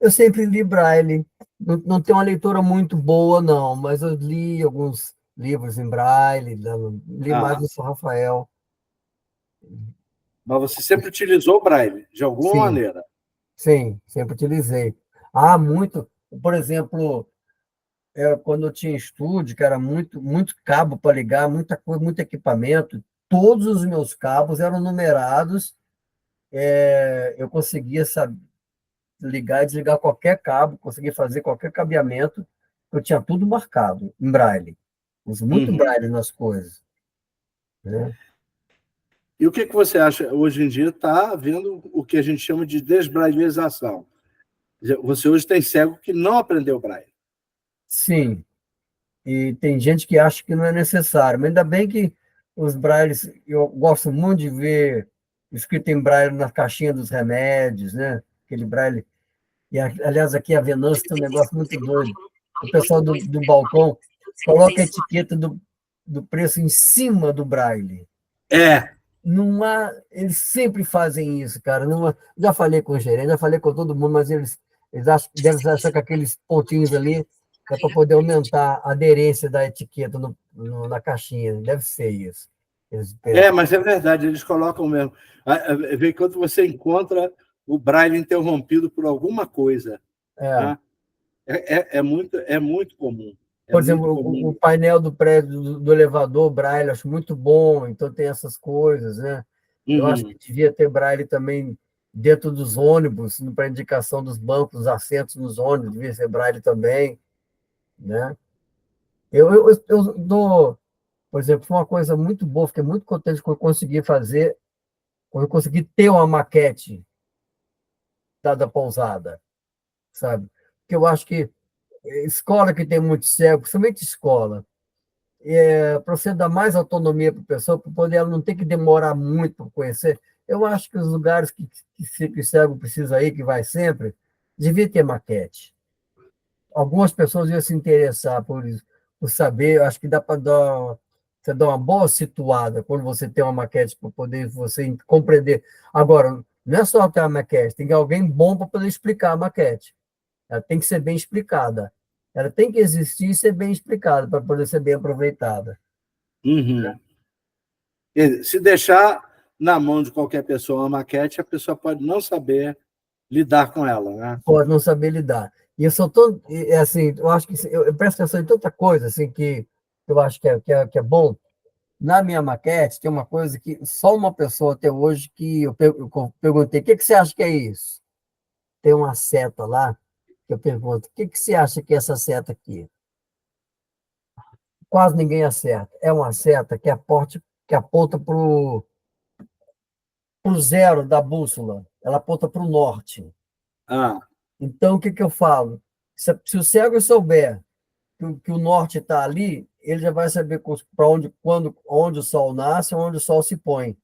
Eu sempre li Braille. Não, não tenho uma leitura muito boa, não, mas eu li alguns livros em Braille, li mais Ah, do São Rafael. mas você sempre utilizou o Braille, de alguma Sim, maneira. sim, sempre utilizei. Ah, muito. Por exemplo, quando eu tinha estúdio, que era muito cabo para ligar, muita coisa, muito equipamento, todos os meus cabos eram numerados. Eu conseguia, sabe, ligar e desligar qualquer cabo, conseguia fazer qualquer cabeamento, eu tinha tudo marcado em Braille. Uso muito Uhum. Braille nas coisas, né? E o que você acha? Hoje em dia está havendo o que a gente chama de desbrailização. Você hoje tem cego que não aprendeu Braille. Sim, e tem gente que acha que não é necessário, mas ainda bem que os Brailles, eu gosto muito de ver escrito em Braille na caixinha dos remédios, né? Aquele Braille. E, aliás, aqui a Venâncio tem um negócio muito doido. O pessoal do balcão coloca a etiqueta do preço em cima do Braille. É, Não há, eles sempre fazem isso, cara. Já falei com o gerente, já falei com todo mundo, mas eles acham, devem achar que aqueles pontinhos ali é para poder aumentar a aderência da etiqueta na caixinha. Deve ser isso. Eles pensam. mas é verdade, eles colocam mesmo. Vê quando você encontra o Braille interrompido por alguma coisa. É. Né? É muito comum. É Por exemplo, muito o comum. painel do prédio do elevador, Braille, acho muito bom, então tem essas coisas, né? Eu acho que Uhum. devia ter Braille também dentro dos ônibus, para indicação dos bancos, dos assentos nos ônibus, devia ser Braille também, né? Eu dou, por exemplo, foi uma coisa muito boa, fiquei muito contente quando eu consegui fazer, quando eu consegui ter uma maquete da pousada, sabe? Porque eu acho que escola que tem muito cego, principalmente escola, para você dar mais autonomia para a pessoa, para poder ela não ter que demorar muito para conhecer. Eu acho que os lugares que o cego precisa ir, que vai sempre, devia ter maquete. Algumas pessoas iam se interessar por isso, por saber. Eu acho que dá para você dar uma boa situada quando você tem uma maquete para poder você compreender. Agora, não é só ter a maquete, tem que ter alguém bom para poder explicar a maquete. Ela tem que ser bem explicada. Ela tem que existir e ser bem explicada para poder ser bem aproveitada. Uhum. Se deixar na mão de qualquer pessoa uma maquete, a pessoa pode não saber lidar com ela, né? Pode não saber lidar. E eu sou tão, assim, eu acho que eu presto atenção em tanta coisa assim que eu acho que é bom. Na minha maquete tem uma coisa que só uma pessoa até hoje que eu perguntei, o que você acha que é isso? Tem uma seta lá que eu pergunto, o que você acha que é essa seta aqui? Quase ninguém acerta. É uma seta que aponta para o zero da bússola. Ela aponta para o norte. Ah, Então, o que eu falo? Se o cego souber que o norte está ali, ele já vai saber para onde o sol nasce e onde o sol se põe,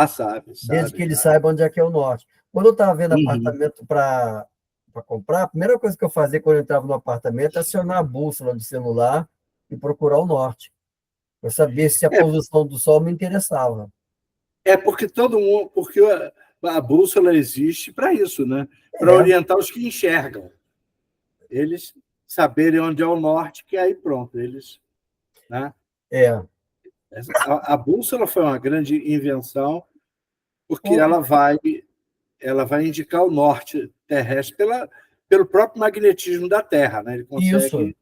sabe, desde que sabe. ele saiba onde é que é o norte. Quando eu estava vendo Uhum. apartamento para comprar, a primeira coisa que eu fazia quando eu entrava no apartamento é acionar a bússola do celular e procurar o norte. Eu sabia se a É, posição do sol me interessava. porque todo mundo, porque a bússola existe para isso, né? Para É, orientar os que enxergam. Eles saberem onde é o norte, que aí pronto, eles, né? é. A bússola foi uma grande invenção, porque Foi ela vai indicar o norte terrestre pelo próprio magnetismo da Terra, né? Ele isso. consegue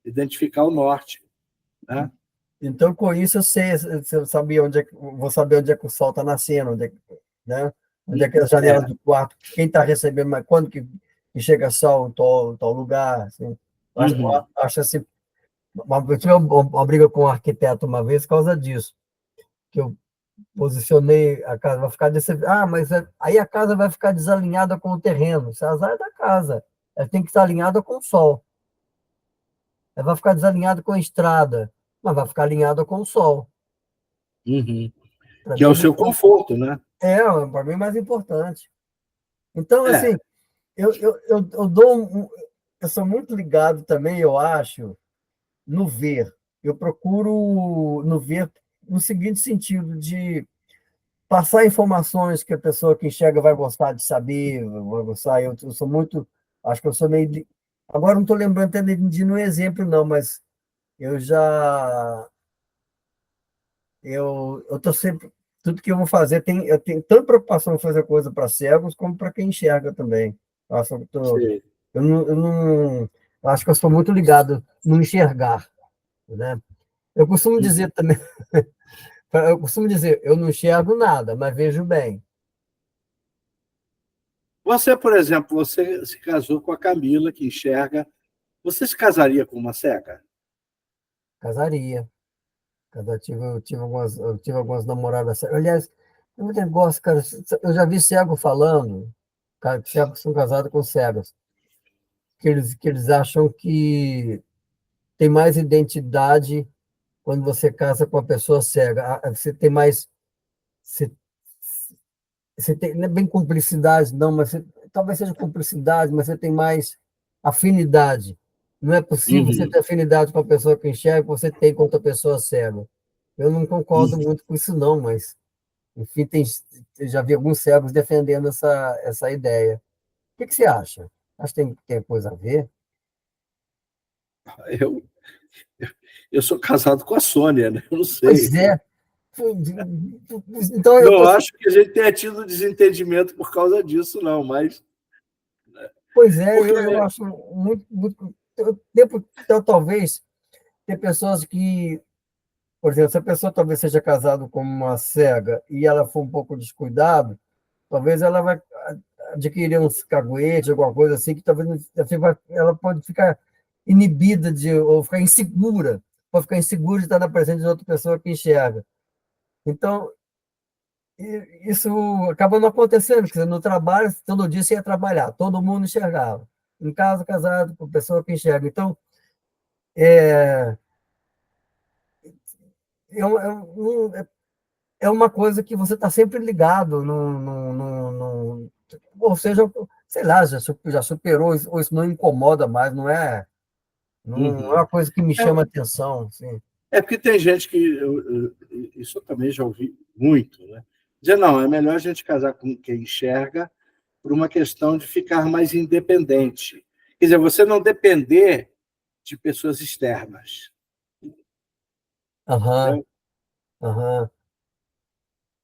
identificar o norte, né? Então, com isso, eu sabia vou saber onde é que o sol está nascendo, né? Onde é que é as janelas É. do quarto, quem está recebendo, mas quando que chega sol em tal lugar. Assim. Uhum. Acho assim, eu tive uma briga com um arquiteto uma vez por causa disso, que eu posicionei a casa, vai ficar mas aí a casa vai ficar desalinhada com o terreno, isso é azar da casa, ela tem que estar alinhada com o sol, ela vai ficar desalinhada com a estrada, mas vai ficar alinhada com o sol. Uhum. Para Que é mim o seu conforto, né? para mim é mais importante. Então, É. assim, eu dou eu sou muito ligado também, eu acho, no ver. Eu procuro no ver no seguinte sentido, de passar informações que a pessoa que enxerga vai gostar de saber, vai gostar. Eu sou muito. Acho que eu sou meio. Agora não estou lembrando até de um exemplo, não, mas eu já. Eu estou sempre. Tudo que eu vou fazer, eu tenho tanta preocupação em fazer coisa para cegos como para quem enxerga também. Nossa, Sei. eu não. Acho que eu sou muito ligado no enxergar, né? Eu costumo Uhum. dizer também. Eu costumo dizer, eu não enxergo nada, mas vejo bem. Você, por exemplo, você se casou com a Camila, que enxerga. Você se casaria com uma cega? Casaria. Eu tive algumas namoradas. Aliás, tem um negócio, cara. Eu já vi cego falando, cara, que cegos são casados com cegas, que eles acham que tem mais identidade quando você casa com uma pessoa cega. Você tem mais. Você, você tem, não é bem cumplicidade, não, mas talvez seja cumplicidade, mas você tem mais afinidade. Não é possível você Uhum. ter afinidade com a pessoa que enxerga que você tem com outra pessoa cega. Eu não concordo Uhum. muito com isso, não, mas, enfim, eu já vi alguns cegos defendendo essa ideia. O que você acha? Acho que tem coisa a ver? Eu, eu sou casado com a Sônia, né? Eu não Pois sei. é. Então, eu Não tô, acho que a gente tenha tido desentendimento por causa disso, não, mas. pois é, Porque. eu acho muito então, talvez, tem pessoas que, por exemplo, se a pessoa talvez seja casada com uma cega e ela for um pouco descuidada, talvez ela vai adquirir uns caguetes, alguma coisa assim, que talvez ela pode ficar inibida ou ficar insegura, pode ficar insegura de estar na presença de outra pessoa que enxerga. Então, isso acaba não acontecendo, porque no trabalho, todo dia você ia trabalhar, todo mundo enxergava. Em casa, casado com pessoa que enxerga. Então, é, é, um- é, um- é uma coisa que você está sempre ligado, ou seja, sei lá, já superou, ou isso não incomoda mais, não é Uhum. uma coisa que me É, chama atenção. Assim. é porque tem gente que. Isso eu também já ouvi muito, né? Dizer, não, é melhor a gente casar com quem enxerga por uma questão de ficar mais independente. Quer dizer, você não depender de pessoas externas. Aham, Entendeu? aham.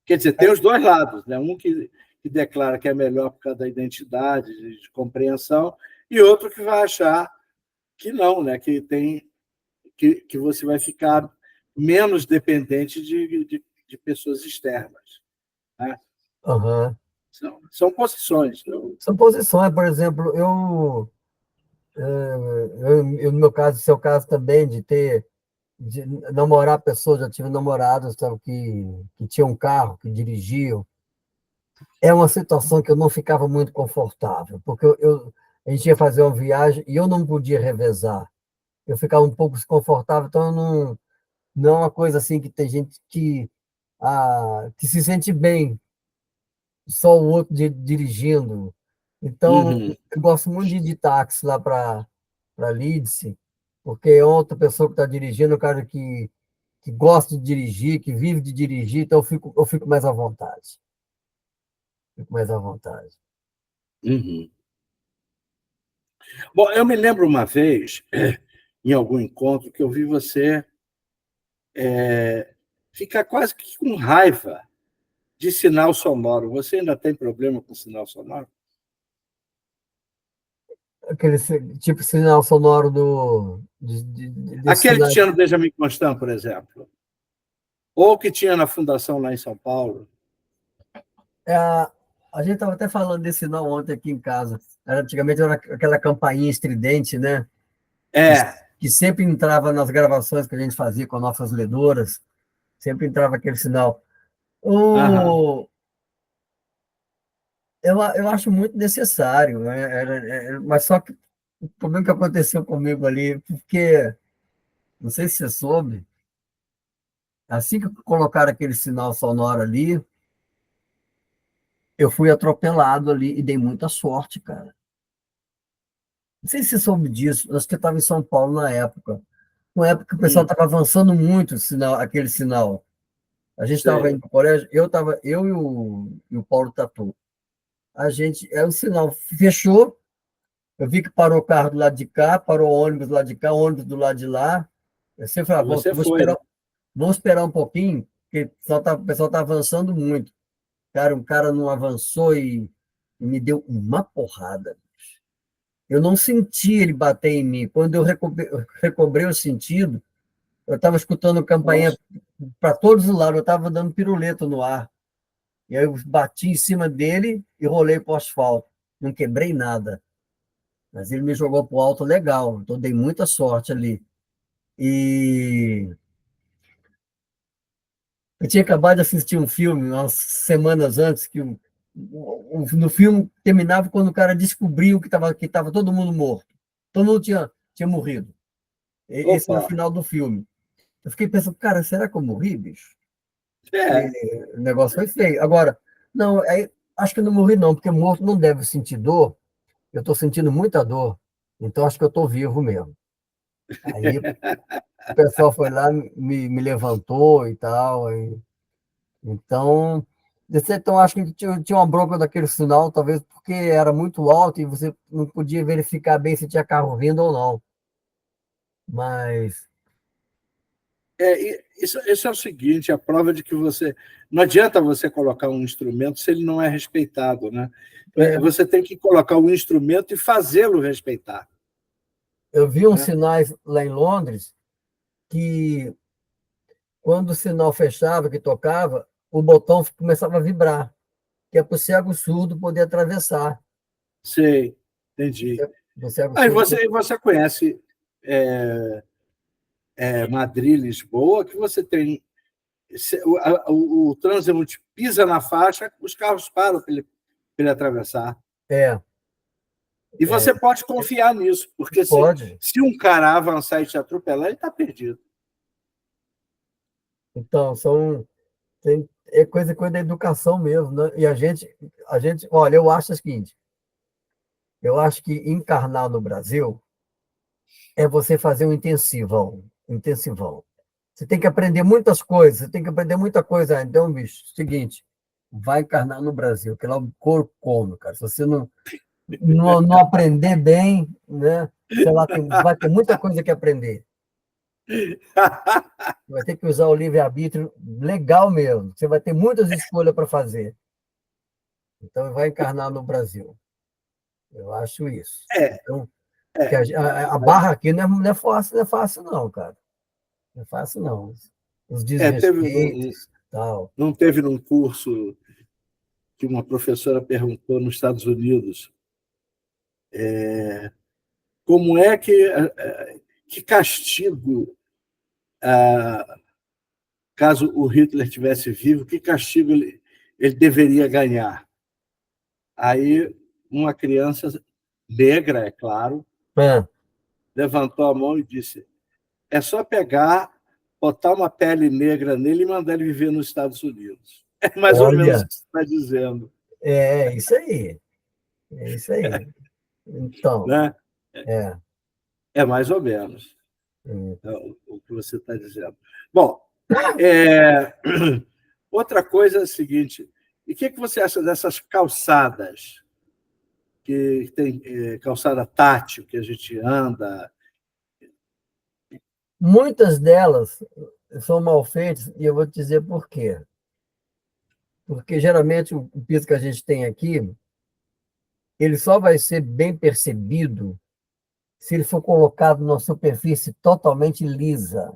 Quer dizer, tem os dois lados, né? Um que declara que é melhor por causa da identidade, de compreensão, e outro que vai achar que não, né? Que você vai ficar menos dependente de pessoas externas. Né? Aham. São posições. Não? São posições, por exemplo, no meu caso, seu caso também, de namorar pessoas, já tive namorados sabe, que tinham um carro, que dirigiam. É uma situação que eu não ficava muito confortável, porque a gente ia fazer uma viagem e eu não podia revezar. Eu ficava um pouco desconfortável, então não é uma coisa assim que tem gente que se sente bem, só o outro dirigindo. Então, Uhum, eu gosto muito de ir de táxi lá para Leeds, porque é outra pessoa que está dirigindo, um cara que gosta de dirigir, que vive de dirigir, então eu fico mais à vontade. Fico mais à vontade. uhum. Bom, eu me lembro uma vez, em algum encontro, que eu vi você ficar quase que com raiva de sinal sonoro. Você ainda tem problema com sinal sonoro? Aquele tipo sinal sonoro desse Aquele que sinal. tinha no Benjamin Constant, por exemplo, ou que tinha na Fundação lá em São Paulo. É, a gente estava até falando desse sinal ontem aqui em casa. Antigamente era aquela campainha estridente, né? Que, É, que sempre entrava nas gravações que a gente fazia com nossas ledoras, sempre entrava aquele sinal. aham, O, eu acho muito necessário, né? Mas só que o problema que aconteceu comigo ali, porque, não sei se você soube, assim que colocaram aquele sinal sonoro ali, eu fui atropelado ali e dei muita sorte, cara. Não sei se você soube disso, acho que eu estava em São Paulo na época. Uma época que o pessoal hum, estava avançando muito aquele sinal. A gente estava sei. indo para o colégio, eu e o Paulo Tatu. O sinal fechou, Eu vi que parou o carro do lado de cá, parou o ônibus do lado de cá, o ônibus do lado de lá. Eu sempre falava, Você vou foi, né? esperar, vamos esperar um pouquinho, porque o pessoal está avançando muito. Cara, um cara não avançou e me deu uma porrada. Eu não senti ele bater em mim. Quando eu recobrei o sentido, eu estava escutando campainha Nossa. para todos os lados, eu estava dando piruleta no ar. E aí eu bati em cima dele e rolei para o asfalto. Não quebrei nada. Mas ele me jogou para o alto legal. Então dei muita sorte ali. E eu tinha acabado de assistir um filme umas semanas antes, que no filme terminava quando o cara descobriu que tava todo mundo morto. Todo mundo tinha morrido. Esse era o Opa! final do filme. Eu fiquei pensando, cara, será que eu morri, bicho? É, O negócio foi feio. Agora, não, acho que eu não morri, não, porque morto não deve sentir dor. Eu estou sentindo muita dor. Então, acho que eu estou vivo mesmo. Aí o pessoal foi lá, me levantou e tal. Então, então, acho que tinha uma bronca daquele sinal, talvez porque era muito alto e você não podia verificar bem se tinha carro vindo ou não. Mas, isso é o seguinte, a prova de que você... Não adianta você colocar um instrumento se ele não é respeitado, né? é, Você tem que colocar o instrumento e fazê-lo respeitar, eu vi uns né? sinais lá em Londres que, quando o sinal fechava, que tocava, o botão começava a vibrar, que é para o cego surdo poder atravessar. Sei, entendi. O cego Aí surdo. você conhece Madrid, Lisboa, que você tem... O trânsito pisa na faixa, os carros param para ele atravessar. É, E você pode confiar nisso, porque pode. se um cara avançar e te atropelar, ele está perdido. Então, é coisa da educação mesmo, né? E olha, eu acho o seguinte, eu acho que encarnar no Brasil é você fazer um intensivão. Você tem que aprender muitas coisas, você tem que aprender muita coisa. Então, bicho, seguinte, vai encarnar no Brasil, que lá o corpo come, cara. Se você não aprender bem, né? Sei lá, vai ter muita coisa que aprender. Vai ter que usar o livre-arbítrio legal mesmo. Você vai ter muitas escolhas para fazer. Então, vai encarnar no Brasil. Eu acho isso. É, Então, que é. a barra aqui não é fácil, não, cara. Não é fácil, não. Os Teve, desrespeitos, tal. não teve num curso que uma professora perguntou nos Estados Unidos como é que castigo, caso o Hitler tivesse vivo, que castigo ele deveria ganhar. Aí uma criança negra, é claro, É, levantou a mão e disse: é só pegar, botar uma pele negra nele e mandar ele viver nos Estados Unidos. É mais ou menos o olha, que você está dizendo, é isso aí. É isso aí. Então, né? é. É mais ou menos É. o que você está dizendo. Bom, é, outra coisa é a seguinte: e o que você acha dessas calçadas, que tem calçada tátil, que a gente anda? Muitas delas são mal feitas, e eu vou te dizer por quê. Porque geralmente o piso que a gente tem aqui, ele só vai ser bem percebido se ele for colocado numa superfície totalmente lisa.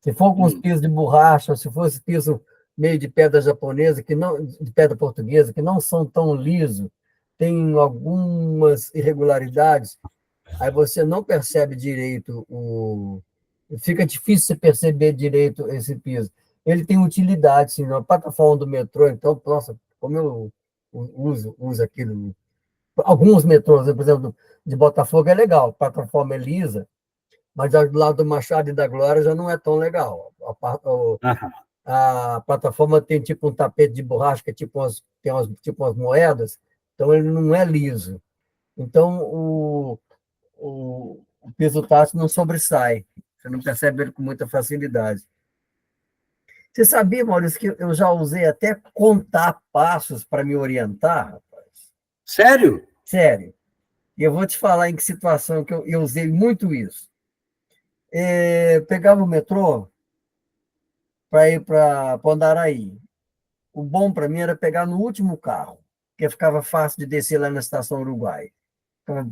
Se for com os pisos de borracha, se fosse piso meio de pedra japonesa, de pedra portuguesa, que não são tão lisos, tem algumas irregularidades, aí você não percebe direito fica difícil você perceber direito esse piso. Ele tem utilidade, sim, na plataforma do metrô, então, nossa, como eu uso aquilo. Alguns metrôs, por exemplo, de Botafogo é legal, a plataforma é lisa, mas do lado do Machado e da Glória já não é tão legal. Ah, A plataforma tem tipo um tapete de borracha, que é tipo umas moedas, então ele não é liso. Então, o piso tátil não sobressai. Você não percebe ele com muita facilidade. Você sabia, Maurício, que eu já usei até contar passos para me orientar, rapaz? sério? Sério. E eu vou te falar em que situação que eu usei muito isso. Pegava o metrô para ir para Andaraí. O bom para mim era pegar no último carro, porque ficava fácil de descer lá na Estação Uruguai.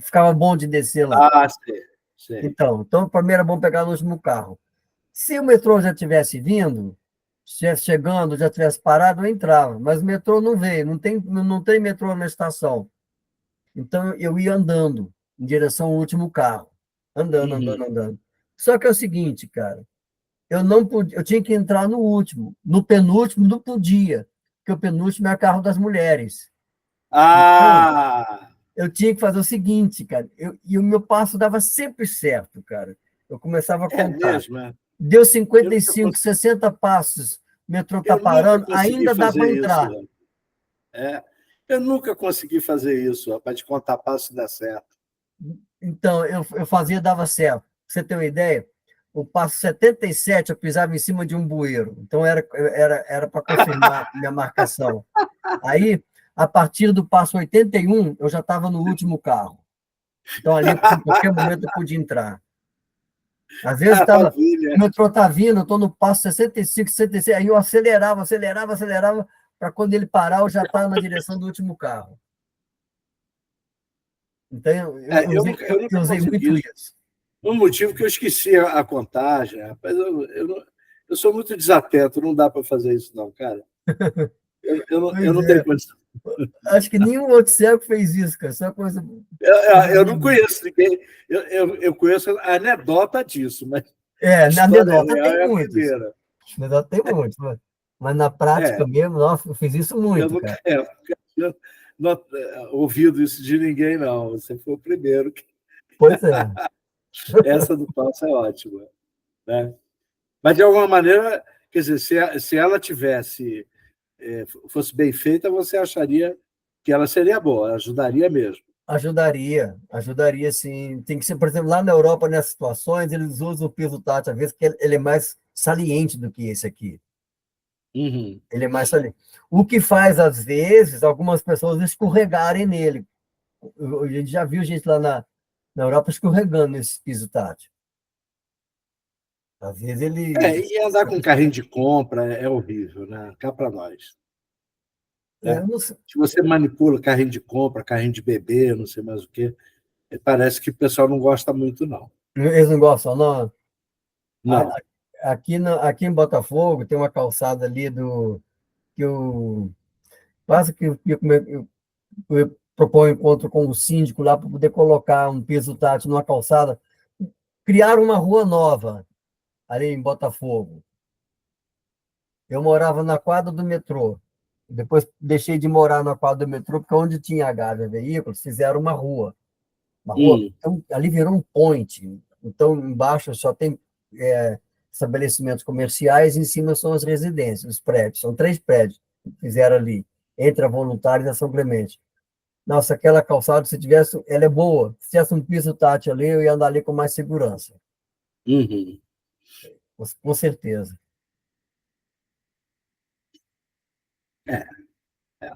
Ficava bom de descer lá. Ah, sei, sei. Então para mim era bom pegar no último carro. Se o metrô já tivesse vindo, estivesse chegando, já tivesse parado, eu entrava. Mas o metrô não veio, não tem metrô na estação. Então eu ia andando em direção ao último carro. Andando, andando, Uhum. andando. Só que é o seguinte, cara, eu não podia, eu tinha que entrar no último. No penúltimo não podia, porque o penúltimo é o carro das mulheres. Então, Ah, eu tinha que fazer o seguinte, cara, e o meu passo dava sempre certo, cara. Eu começava a é contar. mesmo, é? Deu Eu nunca, 55, 60 passos, o metrô está eu nunca parando, consegui ainda dá fazer para isso. entrar. É. Eu nunca consegui fazer isso, rapaz, de contar passo e dar certo. Então, eu fazia, dava certo. Pra você ter uma ideia, o passo 77 eu pisava em cima de um bueiro. Então, era para confirmar minha marcação. Aí, a partir do passo 81, eu já estava no último carro. Então, ali, em qualquer momento, eu podia entrar. Às vezes, o Maravilha. metrô está vindo, eu estou no passo 65, 66, aí eu acelerava, acelerava, acelerava, para quando ele parar, eu já estava na direção do último carro. Então, É, eu eu nunca usei consegui muito isso. isso. Um motivo que eu esqueci a contagem, rapaz. Eu sou muito desatento, não dá para fazer isso, não, cara. Eu Pois não tenho é. condição. Acho que nenhum outro cego fez isso, cara. Só coisa. Eu não conheço ninguém. Eu conheço a anedota disso, mas Na história anedota real tem é a muitos. primeira. Na anedota tem muitos. Mas na prática É, mesmo, nossa, eu fiz isso eu muito, nunca, cara. nunca tinha ouvido isso de ninguém, não. Você foi o primeiro. Pois é. Essa do passo é ótima, né? Mas, de alguma maneira, quer dizer, se ela tivesse, fosse bem feita, você acharia que ela seria boa, ajudaria mesmo. Ajudaria sim. Tem que ser, por exemplo, lá na Europa, nessas situações, eles usam o piso tátil, às vezes, que ele é mais saliente do que esse aqui. Uhum. Ele é mais saliente. O que faz, às vezes, algumas pessoas escorregarem nele. A gente já viu gente lá na Europa escorregando nesse piso tátil. Às vezes ele. E andar com carrinho de compra é horrível, né? Cá para nós. Né? Eu não sei. Se você manipula carrinho de compra, carrinho de bebê, não sei mais o quê, parece que o pessoal não gosta muito, não. Eles não gostam, não. Não. Aqui em Botafogo tem uma calçada ali que eu quase que eu proponho encontro com o síndico lá para poder colocar um piso tátil numa calçada. Criaram uma rua nova ali em Botafogo. Eu morava na quadra do metrô. Depois deixei de morar na quadra do metrô, porque onde tinha a Gávea Veículos, fizeram uma rua. Uma rua. Hum. Então, ali virou um point. Então, embaixo só tem estabelecimentos comerciais, em cima são as residências, os prédios. São 3 prédios que fizeram ali, entre a Voluntária e a São Clemente. Nossa, aquela calçada, se tivesse, ela é boa. Se tivesse um piso tátil ali, eu ia andar ali com mais segurança. Uhum. Com certeza. É, é.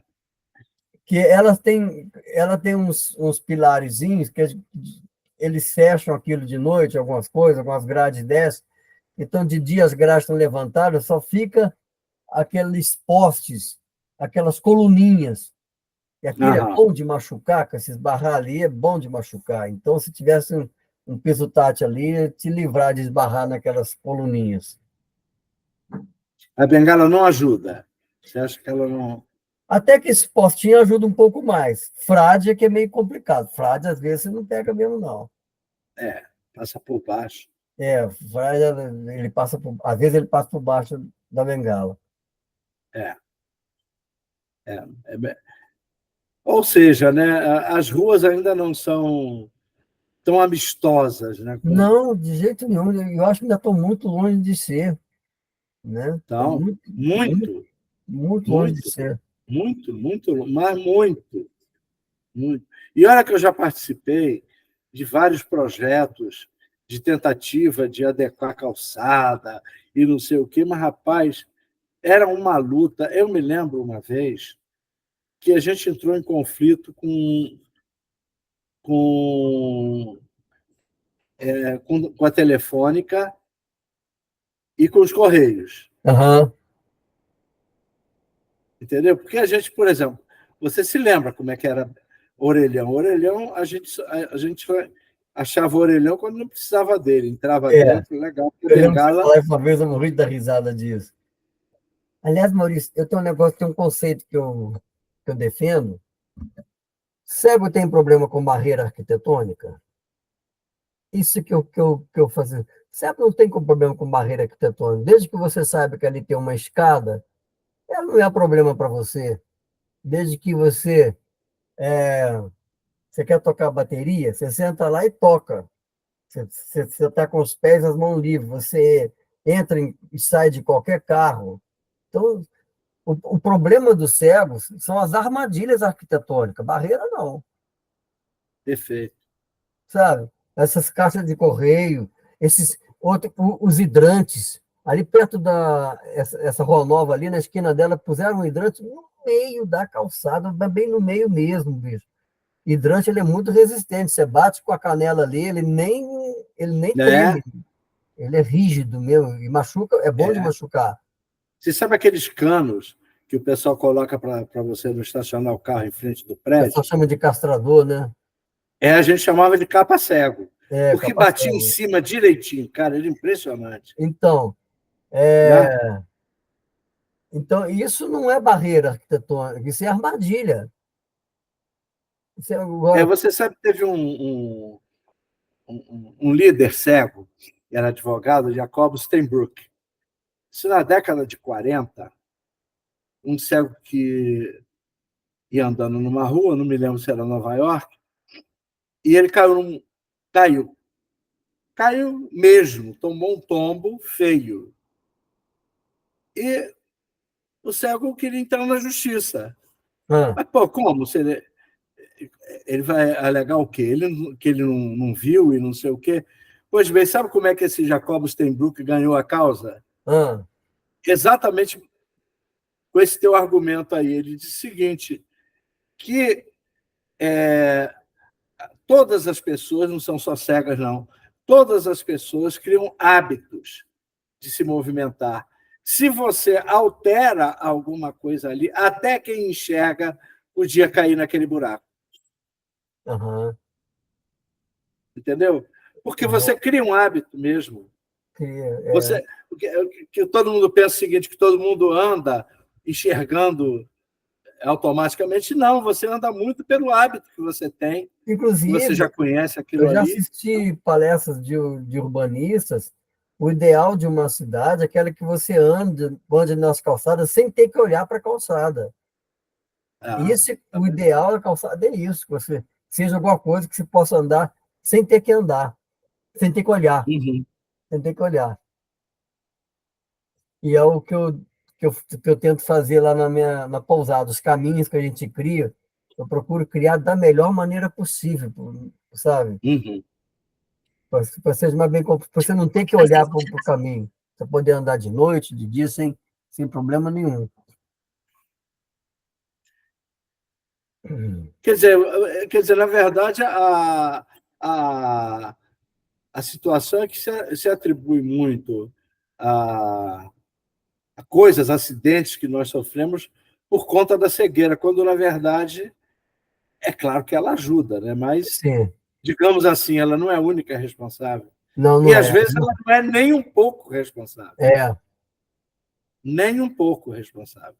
Que ela tem uns pilarezinhos que eles fecham aquilo de noite, algumas coisas, algumas grades dessas. Então, de dia as grades estão levantadas, só fica aqueles postes, aquelas coluninhas. E aquilo é Aham. bom de machucar, que se esbarrar ali é bom de machucar. Então, se tivesse um piso tátil ali, te livrar de esbarrar naquelas coluninhas. A bengala não ajuda. Você acha que ela não. Até que esse postinho ajuda um pouco mais. Frade é que é meio complicado. Frade, às vezes, você não pega mesmo, não. Passa por baixo? Frade, ele passa às vezes ele passa por baixo da bengala. É, é. Ou seja, né, as ruas ainda não são tão amistosas, né? Não, de jeito nenhum. Eu acho que ainda estou muito longe de ser, né? Estou Então, muito, muito, muito, muito longe de muito, ser. muito, mas muito, muito. E olha que eu já participei de vários projetos de tentativa de adequar a calçada e não sei o quê, mas, rapaz, era uma luta. Eu me lembro uma vez que a gente entrou em conflito com com a Telefônica e com os Correios. Aham. Entendeu? Porque a gente, por exemplo, você se lembra como é que era orelhão? Orelhão, a gente achava o orelhão quando não precisava dele. Entrava É. dentro, legal. Eu lembro que você Bengala. falou uma vez, eu morri da risada disso. Aliás, Maurício, eu tenho um negócio, tem um conceito que eu defendo. Cego tem problema com barreira arquitetônica? Isso que eu fazia. Cego não tem problema com barreira arquitetônica. Desde que você saiba que ali tem uma escada, ela não é problema para você. Desde que você quer tocar bateria, você senta lá e toca. Você está com os pés e as mãos livres. Você entra e sai de qualquer carro. Então, o problema dos cegos são as armadilhas arquitetônicas. Barreira, não. Perfeito. Sabe? Essas caixas de correio, os hidrantes. Ali perto essa rua nova, ali na esquina dela, puseram um hidrante no meio da calçada, bem no meio mesmo, bicho. Hidrante, ele é muito resistente. Você bate com a canela ali, ele nem treme. Ele é rígido mesmo. E machuca, é bom de machucar. Você sabe aqueles canos que o pessoal coloca para você não estacionar o carro em frente do O prédio? pessoal chama de castrador, né? A gente chamava de capa-cego. Porque Capa batia cego. em cima direitinho, cara, era impressionante. Então, Né? então, isso não é barreira arquitetônica, isso é armadilha. Isso agora, Você sabe que teve um líder cego, que era advogado, Jacob Steinbrück. Isso na década de 40, um cego que ia andando numa rua, não me lembro se era Nova York, e ele caiu mesmo, tomou um tombo feio. E o cego queria entrar na justiça. ah, Mas, pô, como? Ele vai alegar o quê? Que ele não viu e não sei o quê? Pois bem, sabe como é que esse Jacob Steinbrück ganhou a causa? ah, Exatamente com esse teu argumento aí. Ele disse o seguinte, que todas as pessoas, não são só cegas, não, todas as pessoas criam hábitos de se movimentar. Se você altera alguma coisa ali, até quem enxerga podia cair naquele buraco. aham, Entendeu? Porque aham, você cria um hábito mesmo. que Que todo mundo pensa o seguinte, que todo mundo anda enxergando automaticamente. Não, você anda muito pelo hábito que você tem, que você já inclusive, conhece aquilo eu já ali. assisti palestras de urbanistas. O ideal de uma cidade é aquela que você ande nas calçadas sem ter que olhar para a calçada. O ideal da calçada é isso, que você seja alguma coisa que você possa andar sem ter que andar, sem ter que olhar, Uhum. sem ter que olhar. E é o que eu tento fazer lá na pousada. Os caminhos que a gente cria, eu procuro criar da melhor maneira possível, sabe? Uhum. Para você não ter que olhar para o caminho. Você poder andar de noite, de dia, sem problema nenhum. Quer dizer, na verdade, a, a situação é que se atribui muito a coisas, acidentes que nós sofremos por conta da cegueira, quando, na verdade, é claro que ela ajuda, né? Mas, Sim. digamos assim, ela não é a única responsável. Não, E, não às é. vezes, ela não é nem um pouco responsável. É, Nem um pouco responsável.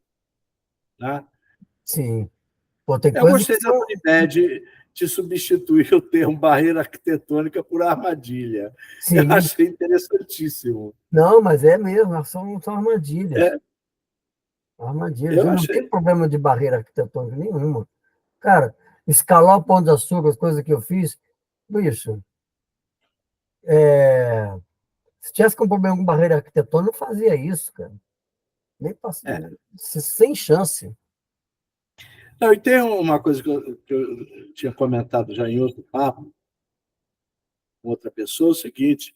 Né? sim. Pô, tem Eu coisas que gostei da são. tua ideia de substituir o termo barreira arquitetônica por armadilha. Eu Sim. achei interessantíssimo. Não, mas é mesmo, são armadilhas. É, Armadilhas. eu Eu não tenho achei. problema de barreira arquitetônica nenhuma. Cara, escalar o Pão de Açúcar, as coisas que eu fiz, bicho, se tivesse com problema com barreira arquitetônica, eu não fazia isso, cara. Nem É. sem chance. Não, e tem uma coisa que eu tinha comentado já em outro papo com outra pessoa, é o seguinte: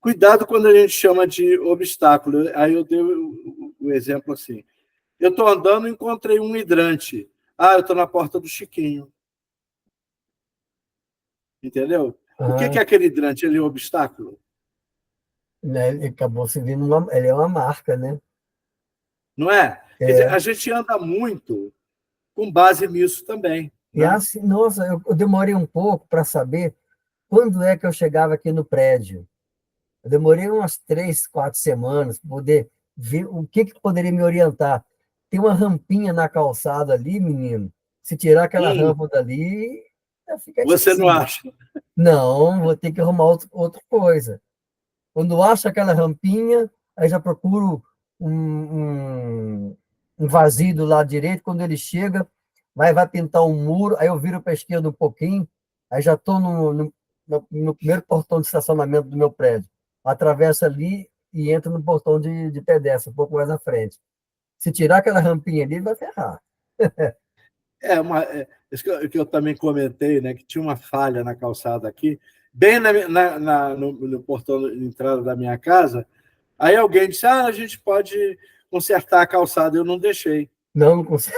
cuidado quando a gente chama de obstáculo. Aí eu dei o exemplo assim: eu estou andando e encontrei um hidrante. Eu estou na porta do Chiquinho. Entendeu? O que Ah, é aquele hidrante? Ele é um obstáculo? né, ele acabou se vindo ele é uma marca, né? Não é? Quer dizer, É. a gente anda muito com base nisso também. E Né? assim, nossa, eu demorei um pouco para saber quando é que eu chegava aqui no prédio. Eu demorei umas 3, 4 semanas para poder ver o que poderia me orientar. Tem uma rampinha na calçada ali, menino. Se tirar aquela Hum, rampa dali, fica você não esquisito. acha? Não, vou ter que arrumar outra coisa. Quando acho aquela rampinha, aí já procuro um vazio do lado direito. Quando ele chega, vai pintar um muro, aí eu viro para a esquerda um pouquinho, aí já estou no primeiro portão de estacionamento do meu prédio. Atravesso ali e entro no portão de pedestre, um pouco mais à frente. Se tirar aquela rampinha ali, vai ferrar. Isso que eu também comentei, né, que tinha uma falha na calçada aqui, bem no portão de entrada da minha casa. Aí alguém disse: a gente pode consertar a calçada. Eu não deixei. Não, não consigo.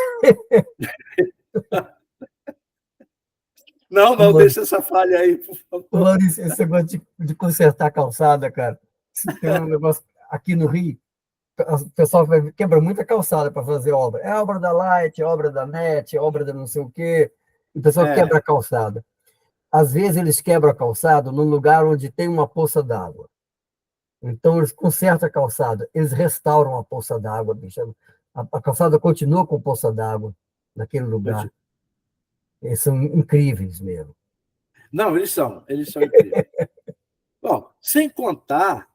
Não, não, deixa essa falha aí, por favor. Maurício, esse negócio de consertar a calçada, cara. Tem um negócio aqui no Rio, o pessoal quebra muita calçada para fazer obra. É obra da Light, é obra da NET, é obra da não sei o quê. O pessoal É, quebra a calçada. Às vezes eles quebram a calçada num lugar onde tem uma poça d'água. Então eles consertam a calçada, eles restauram a poça d'água, bicho. A calçada continua com poça d'água naquele lugar. Eles são incríveis mesmo. não, eles são incríveis. Bom, sem contar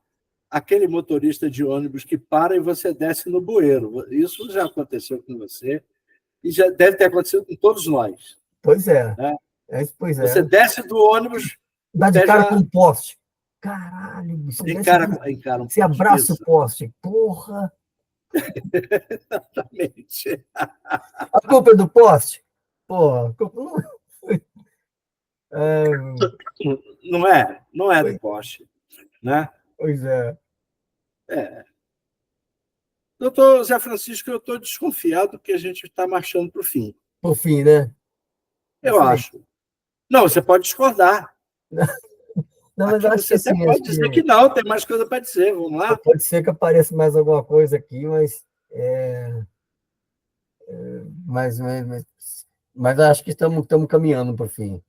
aquele motorista de ônibus que para e você desce no bueiro. Isso já aconteceu com você e já deve ter acontecido com todos nós. Pois é, Né? pois Você é. desce do ônibus, o Dá de pé cara com já o poste. Caralho, bicho, encara um você poste. abraça o Isso, poste. Porra! exatamente. A culpa é do poste? Porra, a culpa não foi. É, Não é do poste. Né? pois é. É. Doutor Zé Francisco, eu estou desconfiado que a gente está marchando para o fim. Por fim, né? Eu Isso aí. acho. Não, você pode discordar. Não, mas eu Aqui acho você que até sim, acho pode que dizer que não, tem mais coisa para dizer. Vamos lá? pode ser que apareça mais alguma coisa aqui, mas acho que estamos caminhando para o fim.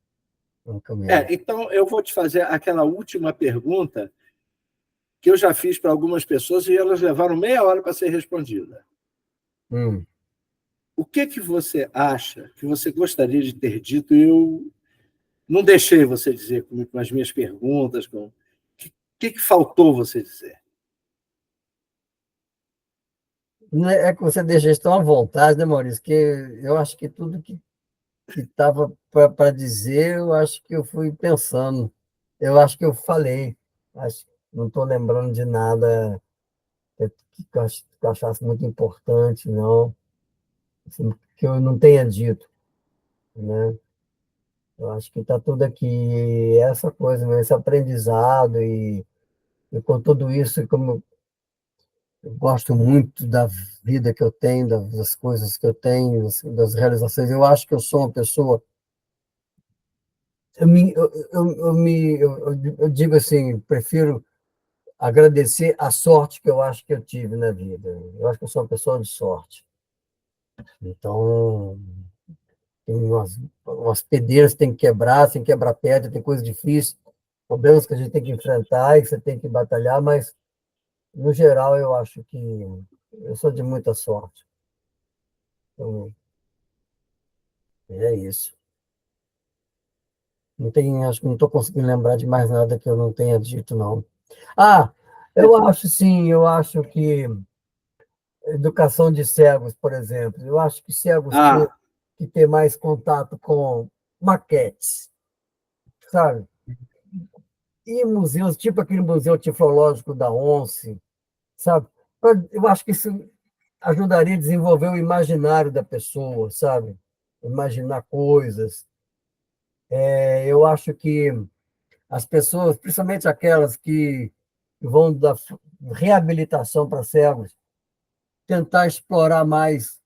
Estamos caminhando. Então, eu vou te fazer aquela última pergunta que eu já fiz para algumas pessoas e elas levaram meia hora para ser respondida. Hum. O que você acha que você gostaria de ter dito e eu não deixei você dizer com as minhas perguntas? O que faltou você dizer? Não é que você deixa isso tão à vontade, né, Maurício? Que eu acho que tudo que estava para dizer, eu acho que eu fui pensando. Eu acho que eu falei. Não estou lembrando de nada que eu achasse muito importante, não. Assim, que eu não tenha dito, né? Eu acho que está tudo aqui. Essa coisa, né? Esse aprendizado e com tudo isso, como eu gosto muito da vida que eu tenho, das coisas que eu tenho, das realizações, eu acho que eu sou uma pessoa. Eu digo assim, prefiro agradecer a sorte que eu acho que eu tive na vida. Eu acho que eu sou uma pessoa de sorte. Então, tem umas pedreiras que tem que quebrar, tem que quebrar pedra, tem coisas difíceis, problemas que a gente tem que enfrentar e que você tem que batalhar, mas, no geral, eu acho que eu sou de muita sorte. Então, é isso. Não tem, acho que não estou conseguindo lembrar de mais nada que eu não tenha dito, não. Ah, eu acho sim, eu acho que educação de cegos, por exemplo, eu acho que cegos têm Ah, que ter mais contato com maquetes, sabe? E museus, tipo aquele Museu Tiflológico da ONCE, sabe? Eu acho que isso ajudaria a desenvolver o imaginário da pessoa, sabe? Imaginar coisas. Eu acho que as pessoas, principalmente aquelas que vão da reabilitação para cegos, tentar explorar mais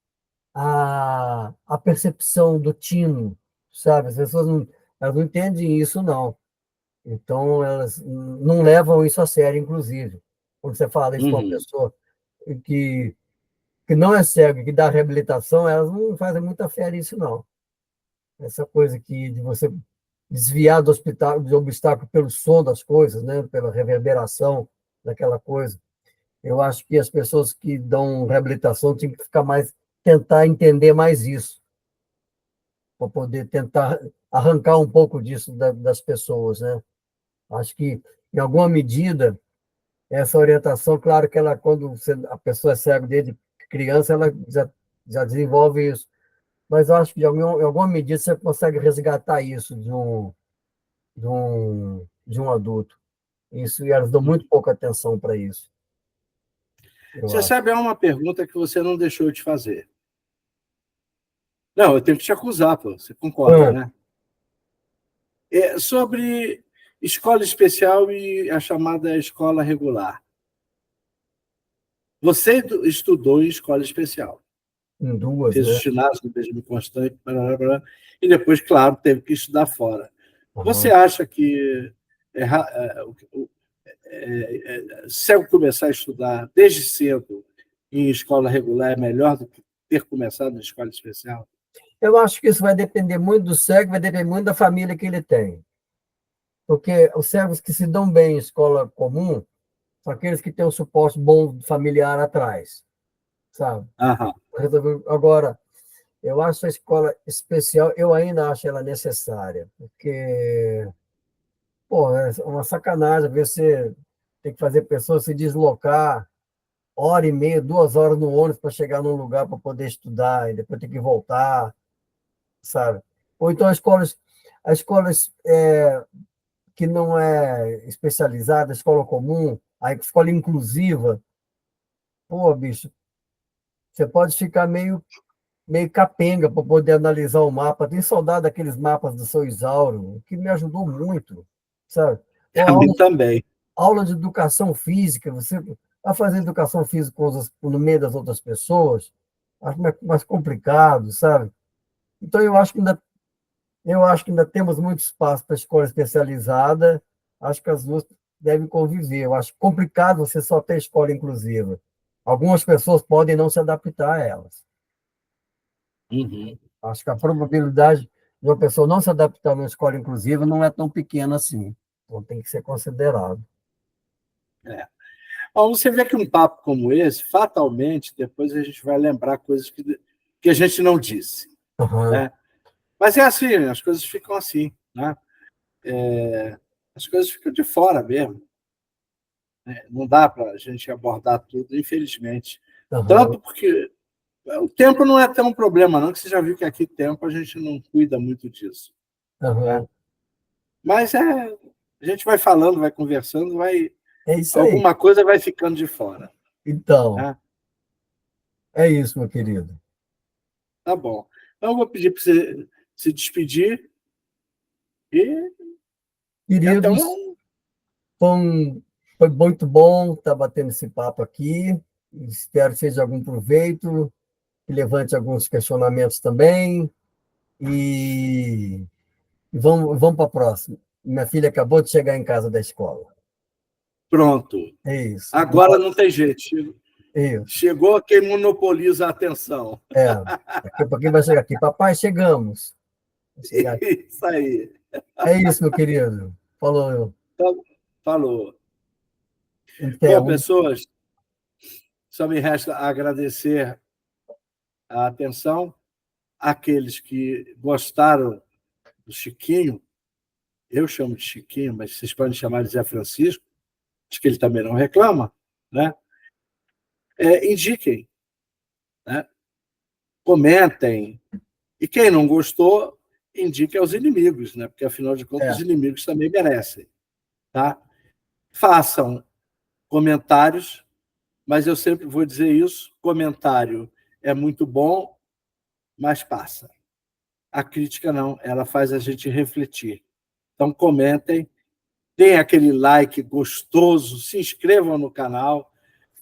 a percepção do tino, sabe? As pessoas não, Elas não entendem isso, não. Então, elas não levam isso a sério, inclusive. Quando você fala isso com uma Uhum. pessoa que, que não é cega, que dá reabilitação, elas não fazem muita fé nisso, não. Essa coisa que de você desviar do obstáculo pelo som das coisas, né? Pela reverberação daquela coisa. Eu acho que as pessoas que dão reabilitação têm que ficar mais, tentar entender mais isso, para poder tentar arrancar um pouco disso das pessoas, né? Acho que, em alguma medida, essa orientação, claro que ela, quando a pessoa é cega desde criança, ela já desenvolve isso. Mas eu acho que, em alguma medida, você consegue resgatar isso de um adulto. Isso, e elas dão muito pouca atenção para isso, eu Você acho. sabe, é uma pergunta que você não deixou de fazer. Não, eu tenho que te acusar, pô. Você concorda, Ah, né? É sobre escola especial e a chamada escola regular. Você estudou em escola especial, em duas, fez o né? ginásio no Benjamin Constant, e depois, claro, teve que estudar fora. Você Aham. acha que se eu começar a estudar desde cedo em escola regular é melhor do que ter começado em escola especial? Eu acho que isso vai depender muito do cego, vai depender muito da família que ele tem. Porque os cegos que se dão bem em escola comum são aqueles que têm um suporte bom familiar atrás, sabe? Aham. Agora, eu acho a escola especial, eu ainda acho ela necessária, porque, pô, é uma sacanagem ver você ter que fazer pessoas se deslocar 1h30, 2 horas no ônibus para chegar num lugar para poder estudar e depois ter que voltar, sabe? Ou então as escolas que não é especializada, escola comum, a escola inclusiva, pô, bicho, você pode ficar meio capenga para poder analisar o mapa. Tem saudade daqueles mapas do seu Isauro, que me ajudou muito, sabe? Ou A mim também. aula de educação física, você vai fazer educação física no meio das outras pessoas, acho mais complicado, sabe? Então, eu acho que ainda temos muito espaço para escola especializada, acho que as duas devem conviver. Eu acho complicado você só ter escola inclusiva. Algumas pessoas podem não se adaptar a elas. Uhum. Acho que a probabilidade de uma pessoa não se adaptar a uma escola inclusiva não é tão pequena assim. Então tem que ser considerado. É. Bom, você vê que um papo como esse, fatalmente, depois a gente vai lembrar coisas que a gente não disse. Aham, Né? Mas é assim, as coisas ficam assim. Né? As coisas ficam de fora mesmo. Né? Não dá para a gente abordar tudo, infelizmente. aham, Tanto porque o tempo não é tão um problema, não, que você já viu que aqui tempo a gente não cuida muito disso. Né? aham. Mas a gente vai falando, vai conversando, É isso aí. alguma coisa vai ficando de fora. Então, Né? é isso, meu querido. Tá bom. Então, eu vou pedir para você se despedir e até Queridos, um. foi muito bom estar batendo esse papo aqui. Espero que seja de algum proveito, que levante alguns questionamentos também. E vamos para a próxima. Minha filha acabou de chegar em casa da escola. Pronto. É isso. Agora não tem jeito. É isso. Chegou quem monopoliza a atenção. É. Daqui a pouquinho vai chegar aqui. Papai, chegamos. Vai chegar aqui. Isso aí. É isso, meu querido. Falou. Então, falou. Até Bom, um. pessoas, só me resta agradecer a atenção àqueles que gostaram do Chiquinho. Eu chamo de Chiquinho, mas vocês podem chamar de Zé Francisco. Acho que ele também não reclama. Né? Indiquem, né? Comentem. E quem não gostou, indique aos inimigos, né? Porque, afinal de contas, É, os inimigos também merecem. Tá? Façam comentários, mas eu sempre vou dizer isso: comentário é muito bom, mas passa. A crítica não, ela faz a gente refletir. Então, comentem, deem aquele like gostoso, se inscrevam no canal,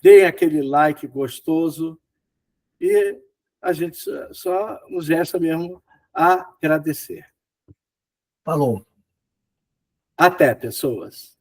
deem aquele like gostoso e a gente só nos resta mesmo agradecer. Falou. Até, pessoas.